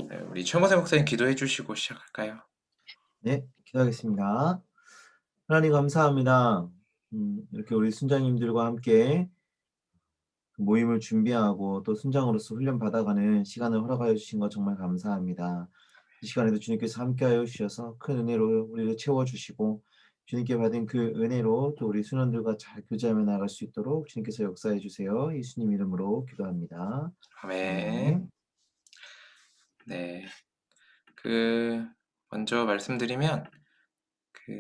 네, 우리 최모세 목사님 기도해 주시고 시작할까요? 네, 기도하겠습니다. 하나님 감사합니다. 이렇게 우리 순장님들과 함께 그 모임을 준비하고 또 순장으로서 훈련 받아가는 시간을 허락하여 주신 것 정말 감사합니다. 이 시간에도 주님께서 함께하여 주셔서 큰 은혜로 우리를 채워주시고 주님께 받은 그 은혜로 또 우리 순원들과 잘 교제하며 나아갈 수 있도록 주님께서 역사해 주세요. 예수님 이름으로 기도합니다. 아멘. 아멘. 네. 그 먼저 말씀드리면 그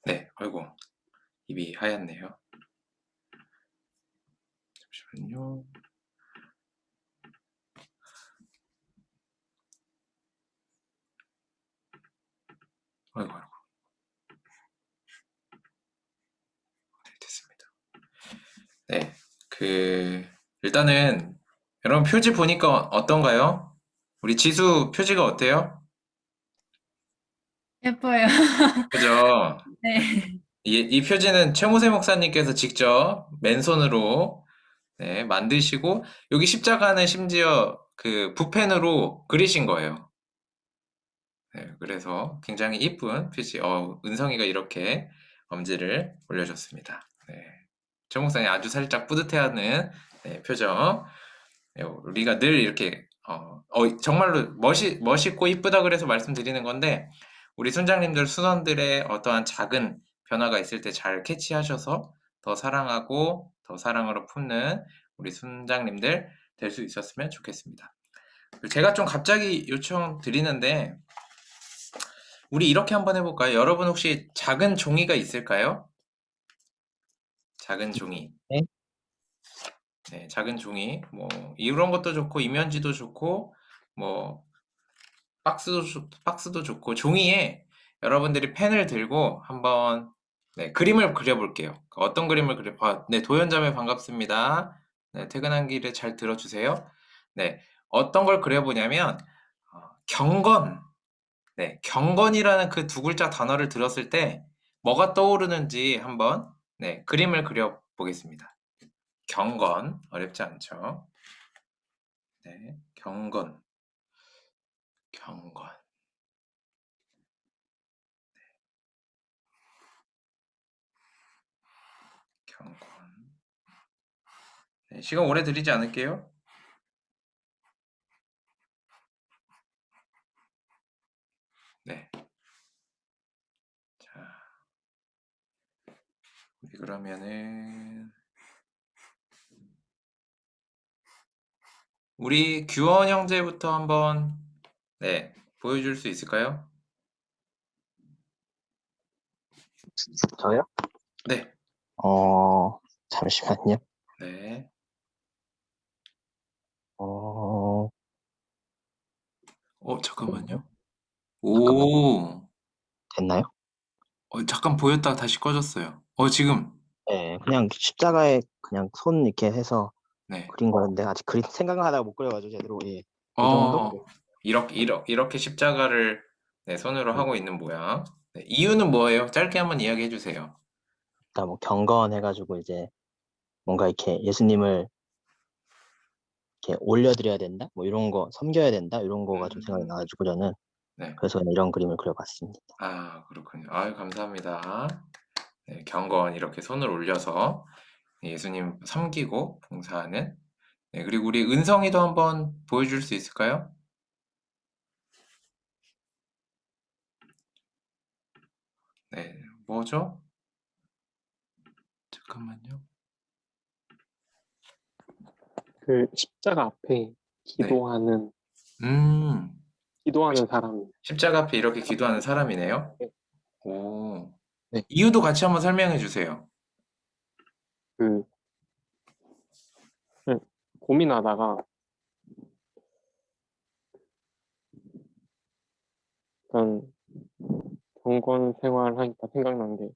네. 아이고. 입이 하얗네요. 잠시만요. 아이고, 아이고. 네, 됐습니다. 네. 일단은 여러분 표지 보니까 어떤가요? 우리 지수 표지가 어때요? 예뻐요. 그죠? 네. 이 표지는 최모세 목사님께서 직접 맨손으로 네, 만드시고 여기 십자가는 심지어 그 붓펜으로 그리신 거예요. 네, 그래서 굉장히 이쁜 표지, 은성이가 이렇게 엄지를 올려줬습니다. 네, 최 목사님 아주 살짝 뿌듯해하는 네, 표정. 네, 우리가 늘 이렇게 정말로 멋있고 이쁘다 그래서 말씀드리는 건데 우리 순장님들 순원들의 어떠한 작은 변화가 있을 때 잘 캐치하셔서 더 사랑하고 더 사랑으로 품는 우리 순장님들 될 수 있었으면 좋겠습니다. 제가 좀 갑자기 요청 드리는데 우리 이렇게 한번 해볼까요? 여러분 혹시 작은 종이가 있을까요? 작은 종이. 네. 네, 작은 종이. 뭐 이런 것도 좋고 이면지도 좋고 뭐 박스도 좋고 종이에 여러분들이 펜을 들고 한번 네, 그림을 그려볼게요. 어떤 그림을 네, 도연자매 반갑습니다. 네, 퇴근한 길에 잘 들어주세요. 네, 어떤 걸 그려보냐면 경건. 네, 경건이라는 그 두 글자 단어를 들었을 때 뭐가 떠오르는지 한번 네, 그림을 그려보겠습니다. 경건, 어렵지 않죠? 네, 경건. 경건. 네, 시간 오래 드리지 않을게요. 네. 자, 우리 그러면은 우리 규원 형제부터 한번 네, 보여줄 수 있을까요? 저요? 네. 잠시만요. 네. 잠깐만요. 잠깐만. 오. 됐나요? 잠깐 보였다가 다시 꺼졌어요. 지금. 네, 그냥 십자가에 그냥 손 이렇게 해서 네. 그린 거였는데 아직 그림 생각하다가 못 그려가지고 제대로. 예, 그 어, 정도? 이렇게 십자가를 네, 손으로 네. 하고 있는 모양. 네, 이유는 뭐예요? 짧게 한번 이야기해 주세요. 그러니까 뭐 경건해가지고 이제 뭔가 이렇게 예수님을 이렇게 올려드려야 된다, 뭐 이런 거 섬겨야 된다 이런 거가 좀 생각이 나가지고 저는 네. 그래서 그냥 이런 그림을 그려봤습니다. 아, 그렇군요. 아유, 감사합니다. 네, 경건 이렇게 손을 올려서 예수님 섬기고 봉사하는. 네, 그리고 우리 은성이도 한번 보여줄 수 있을까요? 네, 뭐죠? 잠깐만요. 그 십자가 앞에 네. 기도하는 사람. 십자가 앞에 이렇게 기도하는 사람이네요. 네. 오. 네. 이유도 같이 한번 설명해 주세요. 그 고민하다가 일단 경건 생활하니까 생각난 게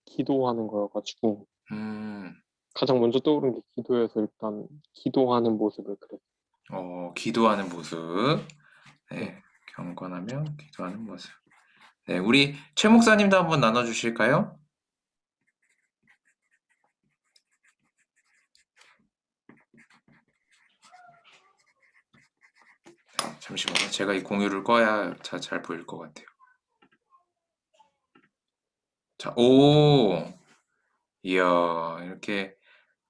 기도하는 거여가지고 음. 가장 먼저 떠오른 게 기도여서 일단 기도하는 모습을 그렸어요. 기도하는 모습. 네, 네. 경건하며 기도하는 모습. 네, 우리 최 목사님도 한번 나눠 주실까요? 잠시만요. 제가 이 공유를 꺼야 잘 보일 것 같아요. 자, 이야, 이렇게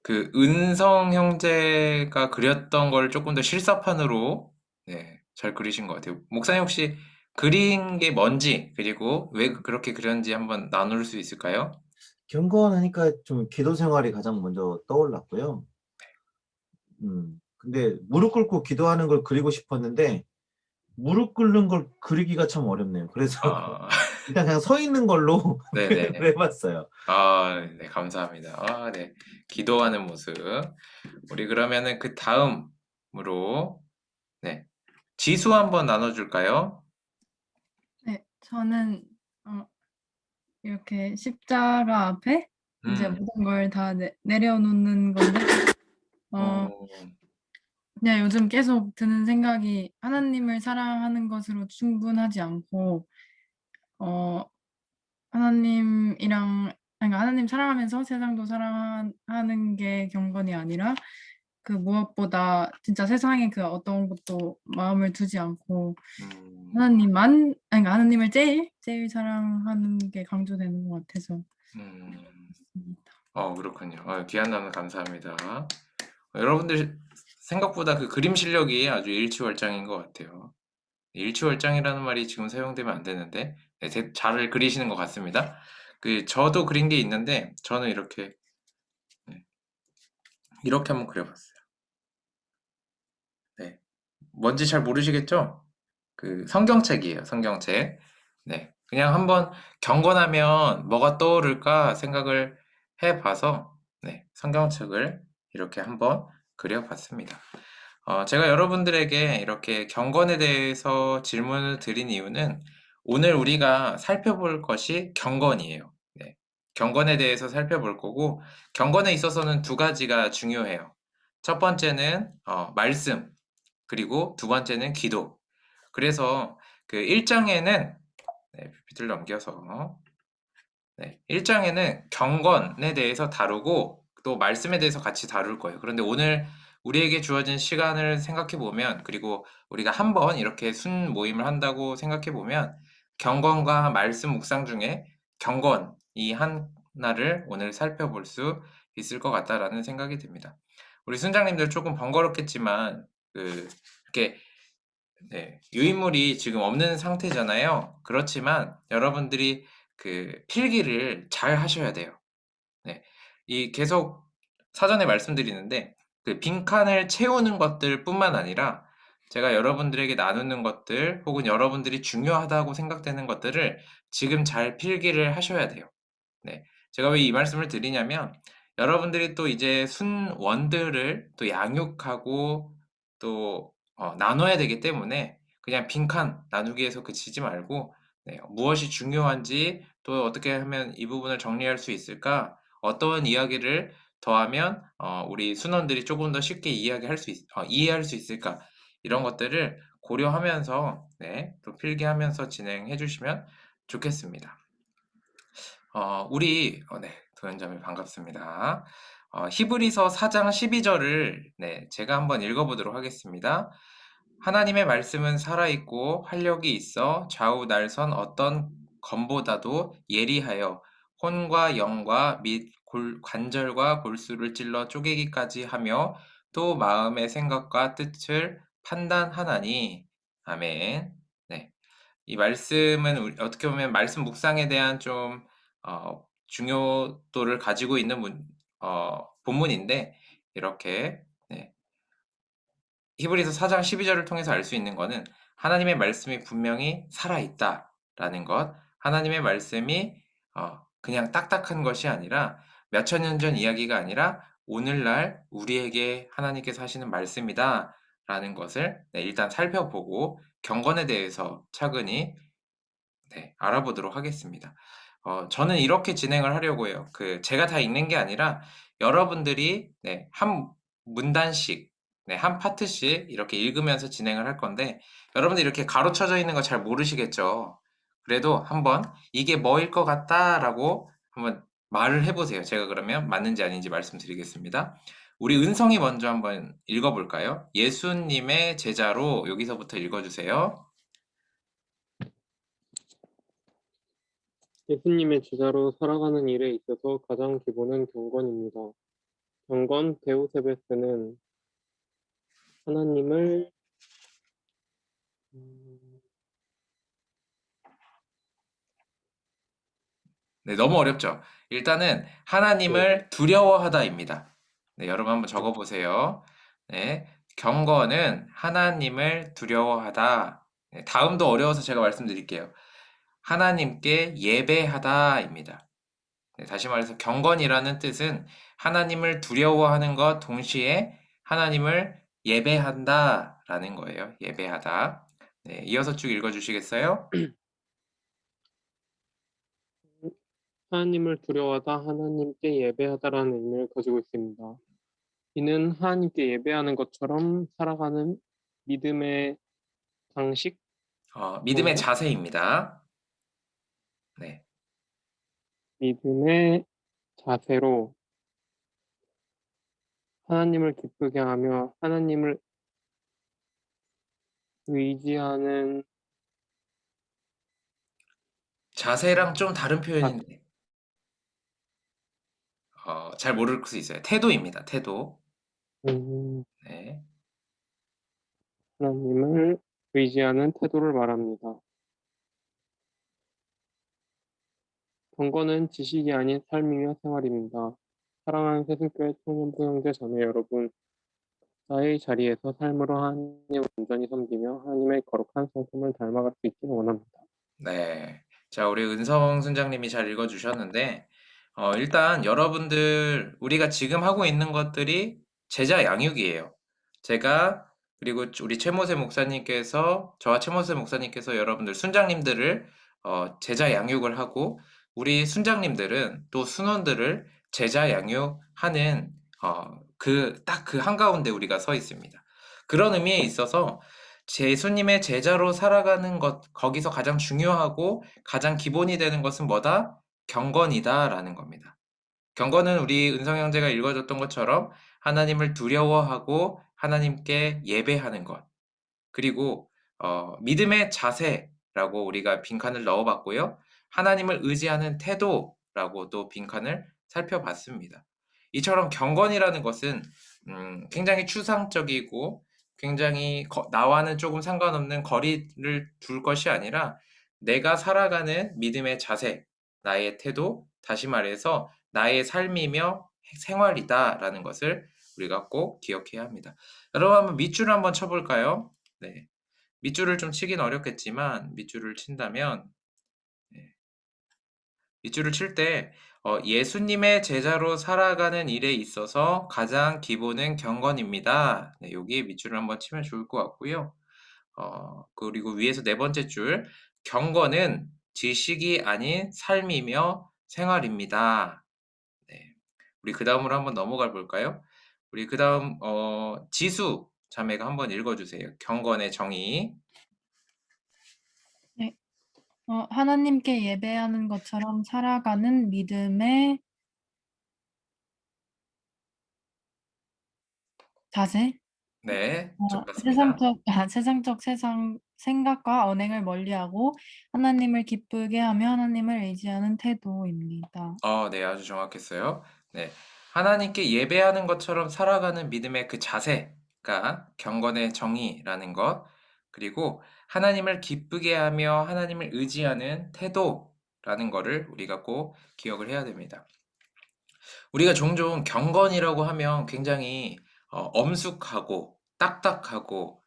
그 은성 형제가 그렸던 걸 조금 더 실사판으로 네, 잘 그리신 것 같아요. 목사님 혹시 그린 게 뭔지 그리고 왜 그렇게 그렸는지 한번 나눌 수 있을까요? 경건하니까 좀 기도 생활이 가장 먼저 떠올랐고요. 근데 무릎 꿇고 기도하는 걸 그리고 싶었는데 무릎 꿇는 걸 그리기가 참 어렵네요. 그래서 아, 일단 그냥 서 있는 걸로 네네. 표현을 해봤어요. 네, 감사합니다. 네. 기도하는 모습. 우리 그러면은 그 다음으로, 네. 지수 한번 나눠줄까요? 네, 저는 이렇게 십자가 앞에 이제 음, 모든 걸 다 내려놓는 건데 어, 어, 그냥 요즘 계속 드는 생각이 하나님을 사랑하는 것으로 충분하지 않고 어, 하나님이랑 그러니까 하나님 사랑하면서 세상도 사랑하는 게 경건이 아니라 그 무엇보다 진짜 세상에 그 어떤 것도 마음을 두지 않고 음, 그러니까 하나님을 제일 사랑하는 게 강조되는 것 같아서 음. 있습니다. 그렇군요. 귀한 나눔 감사합니다. 여러분들 생각보다 그 그림 실력이 아주 일취월장인 것 같아요. 일취월장이라는 말이 지금 사용되면 안 되는데, 네, 잘 그리시는 것 같습니다. 저도 그린 게 있는데, 저는 네, 이렇게 한번 그려봤어요. 네. 뭔지 잘 모르시겠죠? 성경책이에요, 성경책. 네. 그냥 한번 경건하면 뭐가 떠오를까 생각을 해봐서, 네, 성경책을 이렇게 한번 그려봤습니다. 제가 여러분들에게 이렇게 경건에 대해서 질문을 드린 이유는 오늘 우리가 살펴볼 것이 경건이에요. 네. 경건에 대해서 살펴볼 거고, 경건에 있어서는 두 가지가 중요해요. 첫 번째는 말씀, 그리고 두 번째는 기도. 그래서 그 1장에는 PPT를 넘겨서 네, 1장에는 경건에 대해서 다루고 또 말씀에 대해서 같이 다룰 거예요. 그런데 오늘 우리에게 주어진 시간을 생각해 보면 그리고 우리가 한번 이렇게 순 모임을 한다고 생각해 보면 경건과 말씀 묵상 중에 경건 이 하나를 오늘 살펴볼 수 있을 것 같다라는 생각이 듭니다. 우리 순장님들 조금 번거롭겠지만 이렇게 네, 유인물이 지금 없는 상태잖아요. 그렇지만 여러분들이 필기를 잘 하셔야 돼요. 네. 계속 사전에 말씀드리는데 빈칸을 채우는 것들뿐만 아니라 제가 여러분들에게 나누는 것들 혹은 여러분들이 중요하다고 생각되는 것들을 지금 잘 필기를 하셔야 돼요. 네. 제가 왜 이 말씀을 드리냐면 여러분들이 또 이제 순원들을 또 양육하고 또 나눠야 되기 때문에 그냥 빈칸 나누기에서 그치지 말고 네, 무엇이 중요한지 또 어떻게 하면 이 부분을 정리할 수 있을까? 어떤 이야기를 더하면 우리 순원들이 조금 더 쉽게 이해할 수 있을까? 이런 것들을 고려하면서 네, 또 필기하면서 진행해 주시면 좋겠습니다. 네, 도현자매 반갑습니다. 히브리서 4장 12절을 네, 제가 한번 읽어보도록 하겠습니다. 하나님의 말씀은 살아있고 활력이 있어 좌우 날선 어떤 검보다도 예리하여 혼과 영과 및 관절과 골수를 찔러 쪼개기까지 하며 또 마음의 생각과 뜻을 판단하나니 아멘. 네. 이 말씀은 어떻게 보면 말씀 묵상에 대한 좀 중요도를 가지고 있는 본문인데 이렇게 네, 히브리서 4장 12절을 통해서 알 수 있는 것은 하나님의 말씀이 분명히 살아있다라는 것, 하나님의 말씀이 그냥 딱딱한 것이 아니라 몇천 년 전 이야기가 아니라 오늘날 우리에게 하나님께서 하시는 말씀이다라는 것을 네, 일단 살펴보고 경건에 대해서 차근히 네, 알아보도록 하겠습니다. 저는 이렇게 진행을 하려고 해요. 제가 다 읽는 게 아니라 여러분들이 네, 한 문단씩, 네, 한 파트씩 이렇게 읽으면서 진행을 할 건데 여러분들 이렇게 가로쳐져 있는 거 잘 모르시겠죠? 그래도 한번 이게 뭐일 것 같다라고 한번 말을 해보세요. 제가 그러면 맞는지 아닌지 말씀드리겠습니다. 우리 은성이 먼저 한번 읽어볼까요? 예수님의 제자로 여기서부터 읽어주세요. 예수님의 제자로 살아가는 일에 있어서 가장 기본은 경건입니다. 경건 데우세베스는 하나님을 네, 너무 어렵죠? 일단은 네, 하나님을 두려워하다입니다. 네, 여러분 한번 적어보세요. 네, 경건은 하나님을 두려워하다. 네, 다음도 어려워서 제가 말씀드릴게요. 하나님께 예배하다입니다. 네, 다시 말해서 경건이라는 뜻은 하나님을 두려워하는 것 동시에 하나님을 예배한다라는 거예요. 예배하다. 네, 이어서 쭉 읽어주시겠어요? 하나님을 두려워하다 하나님께 예배하다라는 의미를 가지고 있습니다. 이는 하나님께 예배하는 것처럼 살아가는 믿음의 방식, 믿음의 뭔가? 자세입니다. 네. 믿음의 자세로 하나님을 기쁘게 하며 하나님을 의지하는 자세랑 좀 다른 표현인데, 잘 모를 수 있어요. 태도입니다. 태도. 네. 하나님을 의지하는 태도를 말합니다. 경건은 지식이 아닌 삶이며 생활입니다. 사랑하는 새순교회 청년부 형제 자매 여러분, 나의 자리에서 삶으로 하나님을 온전히 섬기며 하나님의 거룩한 성품을 닮아갈 수 있기를 원합니다. 네. 자, 우리 은성 순장님이 잘 읽어주셨는데, 일단 여러분들, 우리가 지금 하고 있는 것들이 제자 양육이에요. 제가, 그리고 우리 최모세 목사님께서, 저와 최모세 목사님께서 여러분들 순장님들을 제자 양육을 하고, 우리 순장님들은 또 순원들을 제자 양육하는 딱 그 한가운데 우리가 서 있습니다. 그런 의미에 있어서 예수님의 제자로 살아가는 것, 거기서 가장 중요하고 가장 기본이 되는 것은 뭐다? 경건이다라는 겁니다. 경건은 우리 은성 형제가 읽어줬던 것처럼 하나님을 두려워하고 하나님께 예배하는 것. 그리고 믿음의 자세라고 우리가 빈칸을 넣어봤고요. 하나님을 의지하는 태도라고 또 빈칸을 살펴봤습니다. 이처럼 경건이라는 것은 굉장히 추상적이고 굉장히 나와는 조금 상관없는 거리를 둘 것이 아니라 내가 살아가는 믿음의 자세, 나의 태도, 다시 말해서 나의 삶이며 생활이다라는 것을 우리가 꼭 기억해야 합니다. 여러분 한번 밑줄을 한번 쳐볼까요? 네. 밑줄을 좀 치긴 어렵겠지만 밑줄을 친다면 네. 밑줄을 칠 때 예수님의 제자로 살아가는 일에 있어서 가장 기본은 경건입니다. 네, 여기에 밑줄을 한번 치면 좋을 것 같고요. 그리고 위에서 네 번째 줄 경건은 지식이 아닌 삶이며 생활입니다. 네. 우리 그 다음으로 한번 넘어가 볼까요? 우리 그 다음 지수 자매가 한번 읽어주세요. 경건의 정의. 네. 하나님께 예배하는 것처럼 살아가는 믿음의 자세? 네, 맞습니다. 세상적 생각과 언행을 멀리하고 하나님을 기쁘게 하며 하나님을 의지하는 태도입니다. 네, 아주 정확했어요. 네, 하나님께 예배하는 것처럼 살아가는 믿음의 그 자세가 경건의 정의라는 것, 그리고 하나님을 기쁘게 하며 하나님을 의지하는 태도라는 거를 우리가 꼭 기억을 해야 됩니다. 우리가 종종 경건이라고 하면 굉장히 엄숙하고 딱딱하고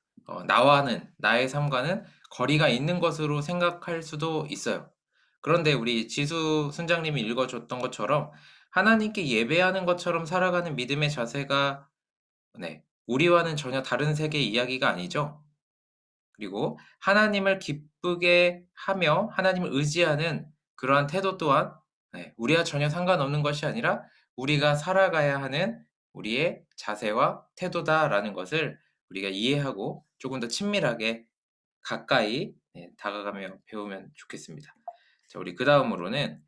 나의 삶과는 거리가 있는 것으로 생각할 수도 있어요. 그런데 우리 지수 순장님이 읽어줬던 것처럼 하나님께 예배하는 것처럼 살아가는 믿음의 자세가 네, 우리와는 전혀 다른 세계의 이야기가 아니죠. 그리고 하나님을 기쁘게 하며 하나님을 의지하는 그러한 태도 또한 우리와 전혀 상관없는 것이 아니라 우리가 살아가야 하는 우리의 자세와 태도다라는 것을 우리가 이해하고 조금 더 친밀하게 가까이 다가가며 배우면 좋겠습니다. 자, 우리 그 다음으로는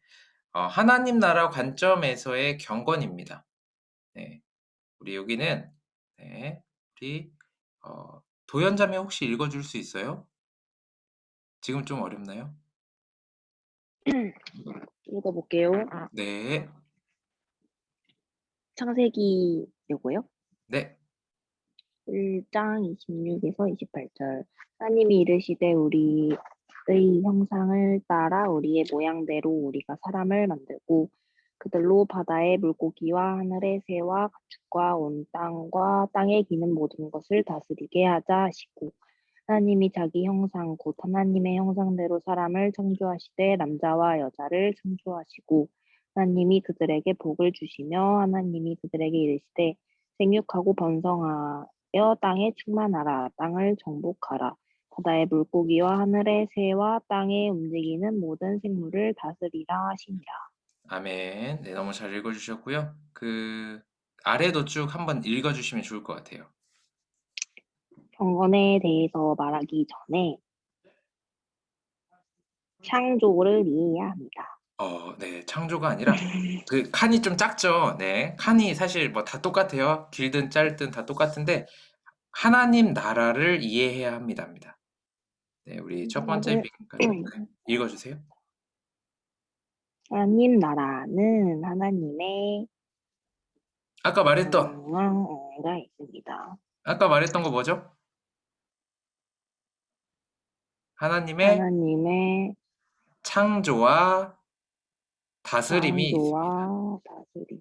하나님 나라 관점에서의 경건입니다. 네. 우리 여기는 네, 우리 도연자매 혹시 읽어줄 수 있어요? 지금 좀 어렵나요? 읽어볼게요. 네, 창세기 요거요. 네, 1장 26에서 28절. 하나님이 이르시되 우리의 형상을 따라 우리의 모양대로 우리가 사람을 만들고 그들로 바다의 물고기와 하늘의 새와 가축과 온 땅과 땅에 기는 모든 것을 다스리게 하자 하시고 하나님이 자기 형상 곧 하나님의 형상대로 사람을 창조하시되 남자와 여자를 창조하시고 하나님이 그들에게 복을 주시며 하나님이 그들에게 이르시되 생육하고 번성하여 땅에 충만하라 땅을 정복하라 바다의 물고기와 하늘의 새와 땅에 움직이는 모든 생물을 다스리라 하시니라. 아멘. 네, 너무 잘 읽어주셨고요. 그 아래도 쭉 한번 읽어주시면 좋을 것 같아요. 경건에 대해서 말하기 전에 창조를 이해해야 합니다. 네, 창조가 아니라 그 칸이 좀 작죠. 네, 칸이 사실 뭐 다 똑같아요. 길든 짧든 다 똑같은데 하나님 나라를 이해해야 합니다입니다. 네, 우리 첫 번째 빈칸 읽어주세요. 하나님 나라는 하나님의 아까 말했던 가 있습니다. 아까 말했던 거 뭐죠? 하나님의 하나님의 창조와 다스림이 있습니다. 창조와 다스림.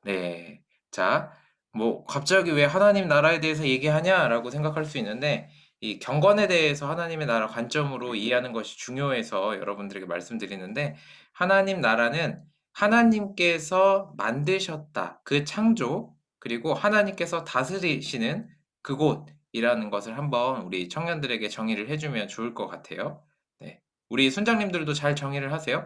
네. 자, 뭐 갑자기 왜 하나님 나라에 대해서 얘기하냐라고 생각할 수 있는데 이 경건에 대해서 하나님의 나라 관점으로 이해하는 것이 중요해서 여러분들에게 말씀드리는데 하나님 나라는 하나님께서 만드셨다. 그 창조 그리고 하나님께서 다스리시는 그곳이라는 것을 한번 우리 청년들에게 정의를 해주면 좋을 것 같아요. 네. 우리 순장님들도 잘 정의를 하세요.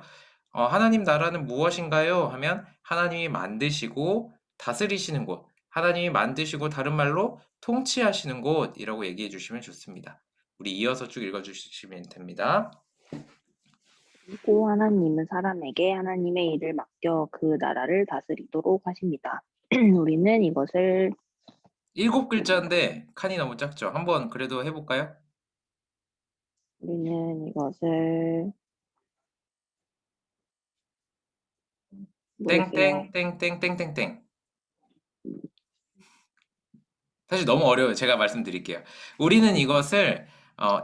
하나님 나라는 무엇인가요? 하면 하나님이 만드시고 다스리시는 곳, 하나님이 만드시고 다른 말로 통치하시는 곳이라고 얘기해 주시면 좋습니다. 우리 이어서 쭉 읽어 주시면 됩니다. 그리고 하나님은 사람에게 하나님의 일을 맡겨 그 나라를 다스리도록 하십니다. 우리는 이것을 7글자인데 칸이 너무 작죠? 한번 그래도 해볼까요? 모르겠어요. 땡땡땡땡땡땡땡. 사실 너무 어려워요. 제가 말씀드릴게요. 우리는 이것을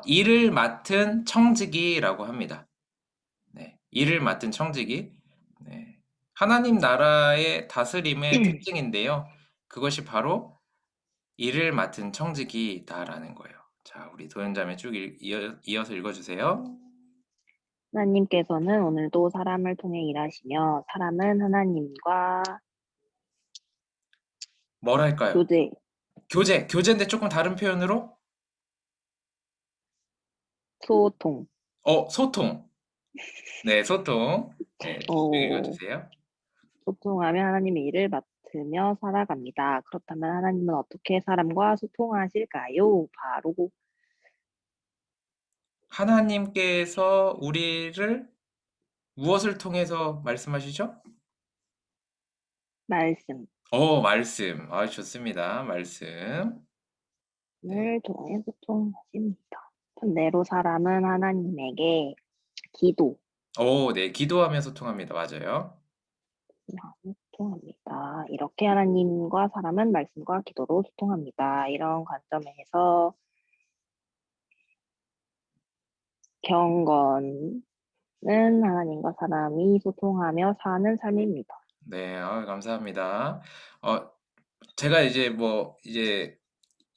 일을 맡은 청지기라고 합니다. 네, 일을 맡은 청지기. 네, 하나님 나라의 다스림의 특징인데요. 그것이 바로 일을 맡은 청지기다라는 거예요. 자, 우리 도연자매 쭉 이어서 읽어주세요. 하나님께서는 오늘도 사람을 통해 일하시며 사람은 하나님과 뭐랄까요? 교제인데 조금 다른 표현으로? 소통. 소통. 네, 소통. 네, 쭉 읽어주세요. 소통하며 하나님의 일을 맡으며 살아갑니다. 그렇다면 하나님은 어떻게 사람과 소통하실까요? 바로 하나님께서 우리를 무엇을 통해서 말씀하시죠? 말씀. 말씀. 좋습니다. 말씀. 을 통해 소통하십니다. 반대로 사람은 하나님에게 기도. 네, 기도하며 소통합니다. 맞아요. 소통합니다. 이렇게 하나님과 사람은 말씀과 기도로 소통합니다. 이런 관점에서 경건은 하나님과 사람이 소통하며 사는 삶입니다. 네, 감사합니다. 제가 이제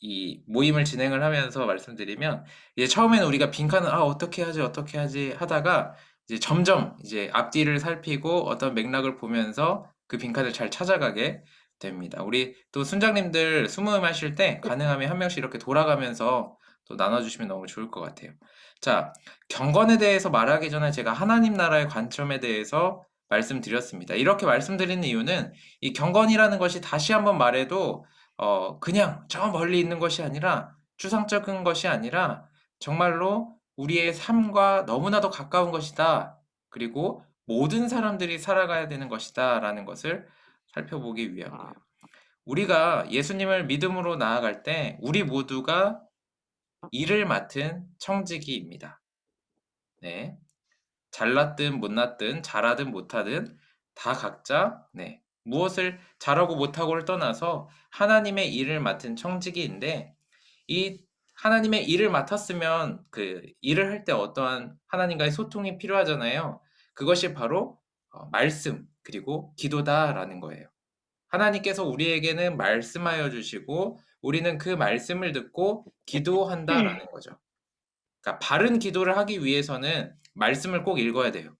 이 모임을 진행을 하면서 말씀드리면 이제 처음에는 우리가 빈칸을 어떻게 하지 하다가 이제 점점 이제 앞뒤를 살피고 어떤 맥락을 보면서 그 빈칸을 잘 찾아가게 됩니다. 우리 또 순장님들 수모임 하실 때 가능하면 한 명씩 이렇게 돌아가면서 또 나눠주시면 너무 좋을 것 같아요. 자, 경건에 대해서 말하기 전에 제가 하나님 나라의 관점에 대해서 말씀드렸습니다. 이렇게 말씀드리는 이유는 이 경건이라는 것이 다시 한번 말해도 그냥 저 멀리 있는 것이 아니라 추상적인 것이 아니라 정말로 우리의 삶과 너무나도 가까운 것이다. 그리고 모든 사람들이 살아가야 되는 것이다 라는 것을 살펴보기 위한 거예요. 우리가 예수님을 믿음으로 나아갈 때 우리 모두가 일을 맡은 청지기입니다. 네. 잘났든 못났든 잘하든 못하든 다 각자 무엇을 잘하고 못하고를 떠나서 하나님의 일을 맡은 청지기인데, 이 하나님의 일을 맡았으면 그 일을 할 때 어떠한 하나님과의 소통이 필요하잖아요. 그것이 바로 말씀 그리고 기도다라는 거예요. 하나님께서 우리에게는 말씀하여 주시고 우리는 그 말씀을 듣고 기도한다라는 거죠. 그러니까 바른 기도를 하기 위해서는 말씀을 꼭 읽어야 돼요.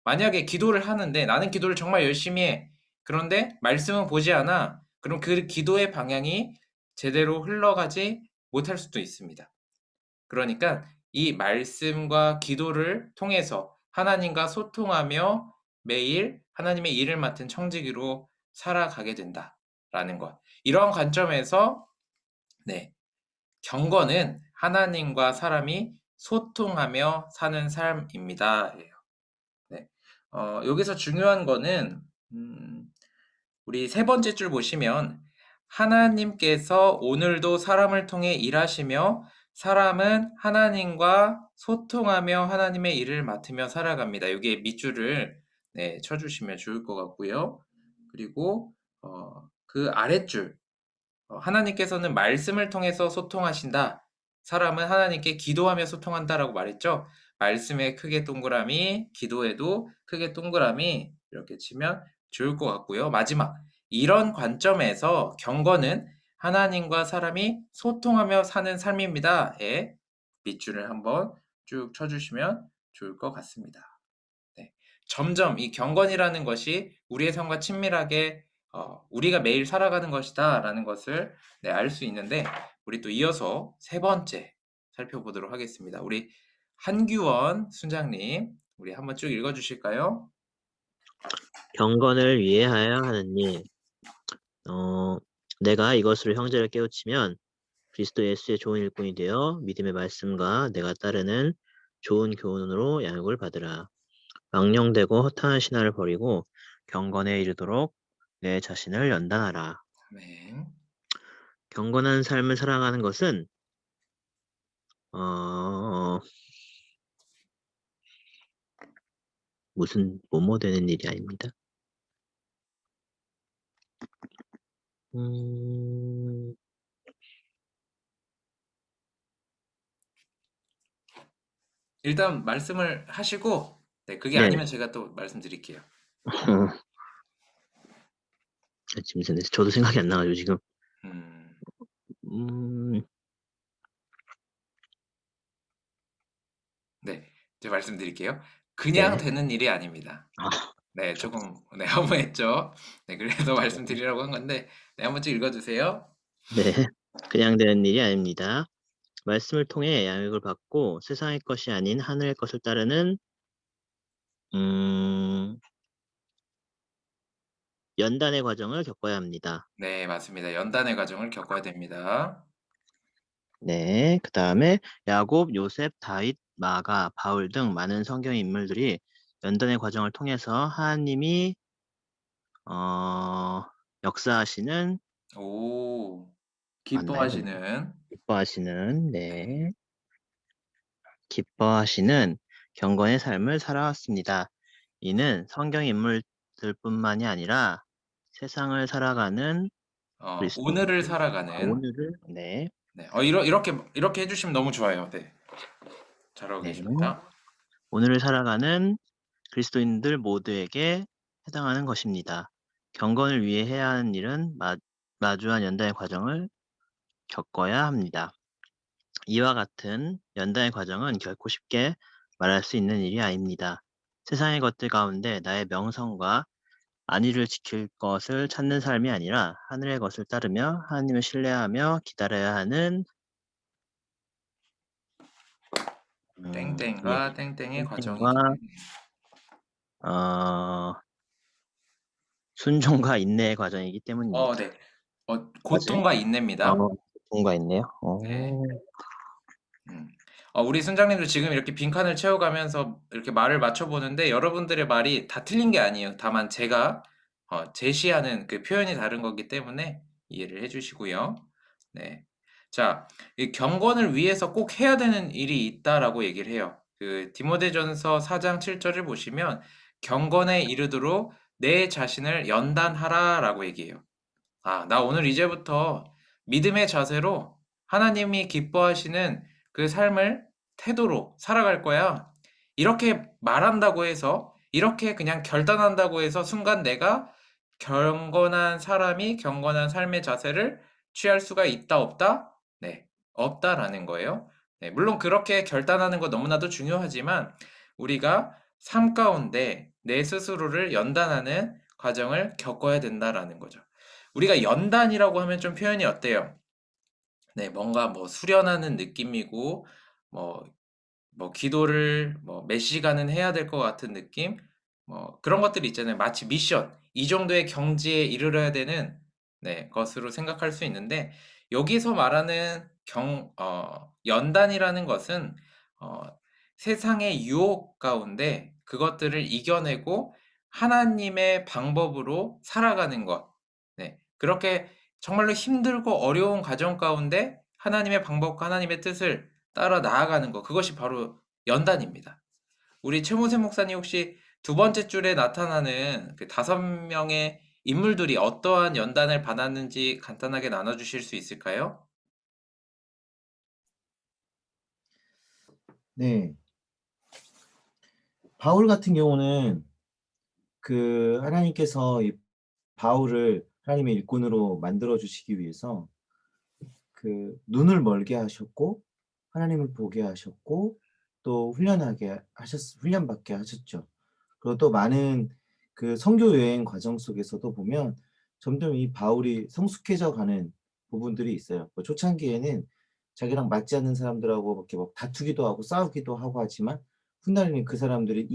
만약에 기도를 하는데 나는 기도를 정말 열심히 해. 그런데 말씀은 보지 않아. 그럼 그 기도의 방향이 제대로 흘러가지 못할 수도 있습니다. 그러니까 이 말씀과 기도를 통해서 하나님과 소통하며 매일 하나님의 일을 맡은 청지기로 살아가게 된다라는 것. 이러한 관점에서 경건은 하나님과 사람이 소통하며 사는 삶입니다. 여기서 중요한 거는 우리 세 번째 줄 보시면 하나님께서 오늘도 사람을 통해 일하시며 사람은 하나님과 소통하며 하나님의 일을 맡으며 살아갑니다. 여기에 밑줄을 쳐주시면 좋을 것 같고요. 그리고 그 아랫줄 하나님께서는 말씀을 통해서 소통하신다. 사람은 하나님께 기도하며 소통한다라고 말했죠. 말씀에 크게 동그라미, 기도에도 크게 동그라미 이렇게 치면 좋을 것 같고요. 마지막, 이런 관점에서 경건은 하나님과 사람이 소통하며 사는 삶입니다. 밑줄을 한번 쭉 쳐주시면 좋을 것 같습니다. 점점 이 경건이라는 것이 우리의 삶과 친밀하게 우리가 매일 살아가는 것이다 라는 것을 알 수 있는데, 우리 또 이어서 세 번째 살펴보도록 하겠습니다. 우리 한규원 순장님, 우리 한번 쭉 읽어주실까요? 경건을 위하여 하는 일. 내가 이것으로 형제를 깨우치면 그리스도 예수의 좋은 일꾼이 되어 믿음의 말씀과 내가 따르는 좋은 교훈으로 양육을 받으라. 망령되고 허탄한 신화를 버리고 경건에 이르도록 내 자신을 연단하라. 아멘. 경건한 삶을 살아가는 것은 무슨 뭐뭐 되는 일이 아닙니다. 일단 말씀을 하시고 그게 네. 아니면 제가 또 말씀드릴게요. 지금 저도 생각이 안 나가지고 지금. 제가 말씀드릴게요. 그냥 네. 되는 일이 아닙니다. 아, 조금 허무했죠. 그래서 말씀드리려고 한 건데 한번 쭉 읽어주세요. 네. 그냥 되는 일이 아닙니다. 말씀을 통해 양육을 받고 세상의 것이 아닌 하늘의 것을 따르는 연단의 과정을 겪어야 합니다. 네, 맞습니다. 연단의 과정을 겪어야 됩니다. 네. 그 다음에 야곱, 요셉, 다윗, 마가, 바울 등 많은 성경 인물들이 연단의 과정을 통해서 하나님이 역사하시는 기뻐하시는 기뻐하시는 경건의 삶을 살아왔습니다. 이는 성경 인물들뿐만이 아니라 세상을 살아가는 오늘을 살아가는 오늘을 이렇게 해주시면 너무 좋아요. 잘하고 계십니다. 오늘을 살아가는 그리스도인들 모두에게 해당하는 것입니다. 경건을 위해 해야 하는 일은 마주한 연단의 과정을 겪어야 합니다. 이와 같은 연단의 과정은 결코 쉽게 말할 수 있는 일이 아닙니다. 세상의 것들 가운데 나의 명성과 안위를 지킬 것을 찾는 삶이 아니라 하늘의 것을 따르며 하나님을 신뢰하며 기다려야 하는 땡땡과 땡땡의 과정이기 순종과 인내의 과정이기 때문입니다. 고통과 인내입니다. 고통과 인내요? 네. 우리 순장님도 지금 이렇게 빈칸을 채워가면서 이렇게 말을 맞춰보는데 여러분들의 말이 다 틀린 게 아니에요. 다만 제가 제시하는 그 표현이 다른 거기 때문에 이해를 해주시고요. 네. 자, 이 경건을 위해서 꼭 해야 되는 일이 있다라고 얘기를 해요. 그 디모데전서 4장 7절을 보시면 경건에 이르도록 내 자신을 연단하라라고 얘기해요. 아, 나 오늘 이제부터 믿음의 자세로 하나님이 기뻐하시는 그 삶을 태도로 살아갈 거야. 이렇게 말한다고 해서, 이렇게 그냥 결단한다고 해서 순간 내가 경건한 사람이 경건한 삶의 자세를 취할 수가 있다, 없다? 네, 없다라는 거예요. 네, 물론 그렇게 결단하는 거 너무나도 중요하지만 우리가 삶 가운데 내 스스로를 연단하는 과정을 겪어야 된다라는 거죠. 우리가 연단이라고 하면 좀 표현이 어때요? 네, 뭔가 뭐 수련하는 느낌이고, 뭐, 기도를 몇 시간은 해야 될 것 같은 느낌? 그런 것들이 있잖아요. 마치 미션. 이 정도의 경지에 이르러야 되는, 네, 것으로 생각할 수 있는데, 여기서 말하는 연단이라는 것은, 어, 세상의 유혹 가운데 그것들을 이겨내고 하나님의 방법으로 살아가는 것. 네, 그렇게 정말로 힘들고 어려운 과정 가운데 하나님의 방법과 하나님의 뜻을 따라 나아가는 것. 그것이 바로 연단입니다. 우리 최모세 목사님 혹시 두 번째 줄에 나타나는 그 5명의 인물들이 어떠한 연단을 받았는지 간단하게 나눠주실 수 있을까요? 네. 바울 같은 경우는 그 하나님께서 이 바울을 하나님의 일꾼으로 만들어 주시기 위해서 그 눈을 멀게 하셨고 하나님을 보게 하셨고 또 훈련받게 하셨죠. 그리고 또 많은 그 선교 여행 과정 속에서도 보면 점점 이 바울이 성숙해져 가는 부분들이 있어요. 뭐 초창기에는 자기랑 맞지 않는 사람들하고 이렇게 막 다투기도 하고 싸우기도 하고 하지만 훗날에는 그 사람들을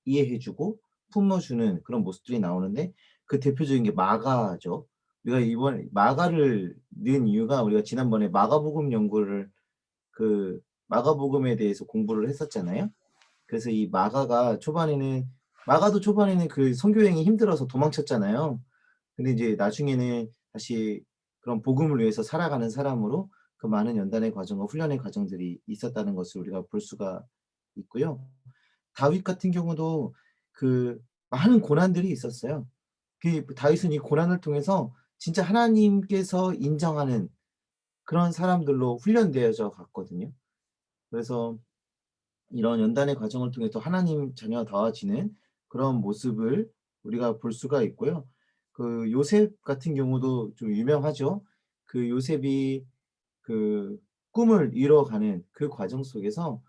이해해주고 품어주는 그런 모습들이 나오는데 그 대표적인 게 마가죠. 우리가 이번에 마가를 넣은 이유가 우리가 지난번에 마가복음 연구를 그 마가복음에 대해서 공부를 했었잖아요. 그래서 이 마가도 초반에는 그 선교 여행이 힘들어서 도망쳤잖아요. 근데 이제 나중에는 다시 그런 복음을 위해서 살아가는 사람으로 그 많은 연단의 과정과 훈련의 과정들이 있었다는 것을 우리가 볼 수가 있고요. 다윗 같은 경우도 그 많은 고난들이 있었어요. 그 다윗은 이 고난을 통해서 진짜 하나님께서 인정하는 그런 사람들로 훈련되어져 갔거든요. 그래서 이런 연단의 과정을 통해서 하나님 자녀다워지는 그런 모습을 우리가 볼 수가 있고요. 그 요셉 같은 경우도 좀 유명하죠. 그 요셉이 그 꿈을 이뤄가는 그 과정 속에서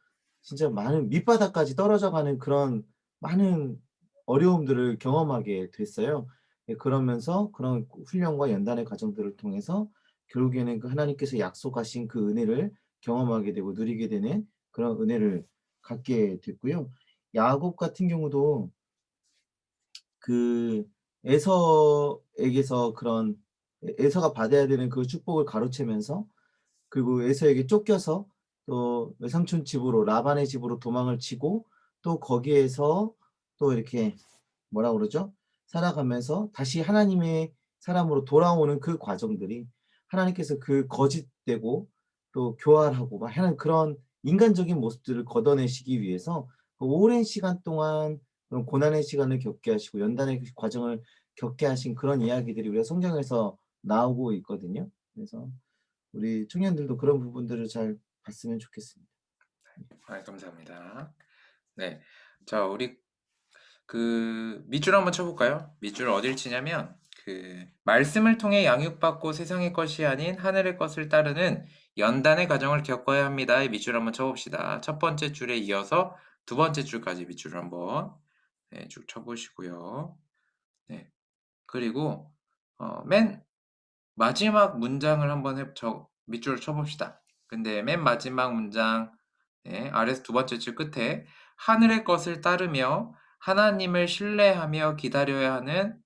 진짜 많은 밑바닥까지 떨어져 가는 그런 많은 어려움들을 경험하게 됐어요. 예, 그러면서 그런 훈련과 연단의 과정들을 통해서 결국에는 그 하나님께서 약속하신 그 은혜를 경험하게 되고 누리게 되는 그런 은혜를 갖게 됐고요. 야곱 같은 경우도 그 에서에게서 그런 에서가 받아야 되는 그 축복을 가로채면서 그리고 에서에게 쫓겨서 또 외삼촌 집으로 라반의 집으로 도망을 치고 또 거기에서 또 이렇게 뭐라 그러죠? 살아가면서 다시 하나님의 사람으로 돌아오는 그 과정들이 하나님께서 그 거짓되고 또 교활하고 막 하는 그런 인간적인 모습들을 걷어내시기 위해서 그 오랜 시간 동안 그런 고난의 시간을 겪게 하시고 연단의 과정을 겪게 하신 그런 이야기들이 우리가 성경에서 나오고 있거든요. 그래서 우리 청년들도 그런 부분들을 잘 봤으면 좋겠습니다. 감사합니다. 네. 자, 우리 그 밑줄 한번 쳐볼까요? 밑줄 어딜 치냐면 그 말씀을 통해 양육받고 세상의 것이 아닌 하늘의 것을 따르는 연단의 과정을 겪어야 합니다. 이 밑줄 한번 쳐봅시다. 첫 번째 줄에 이어서 두 번째 줄까지 밑줄을 한번 쭉 쳐보시고요. 네. 그리고 맨 마지막 문장을 한번 밑줄을 쳐봅시다. 근데 맨 마지막 문장 아래서 두 번째 줄 끝에 하늘의 것을 따르며 하나님을 신뢰하며 기다려야 하는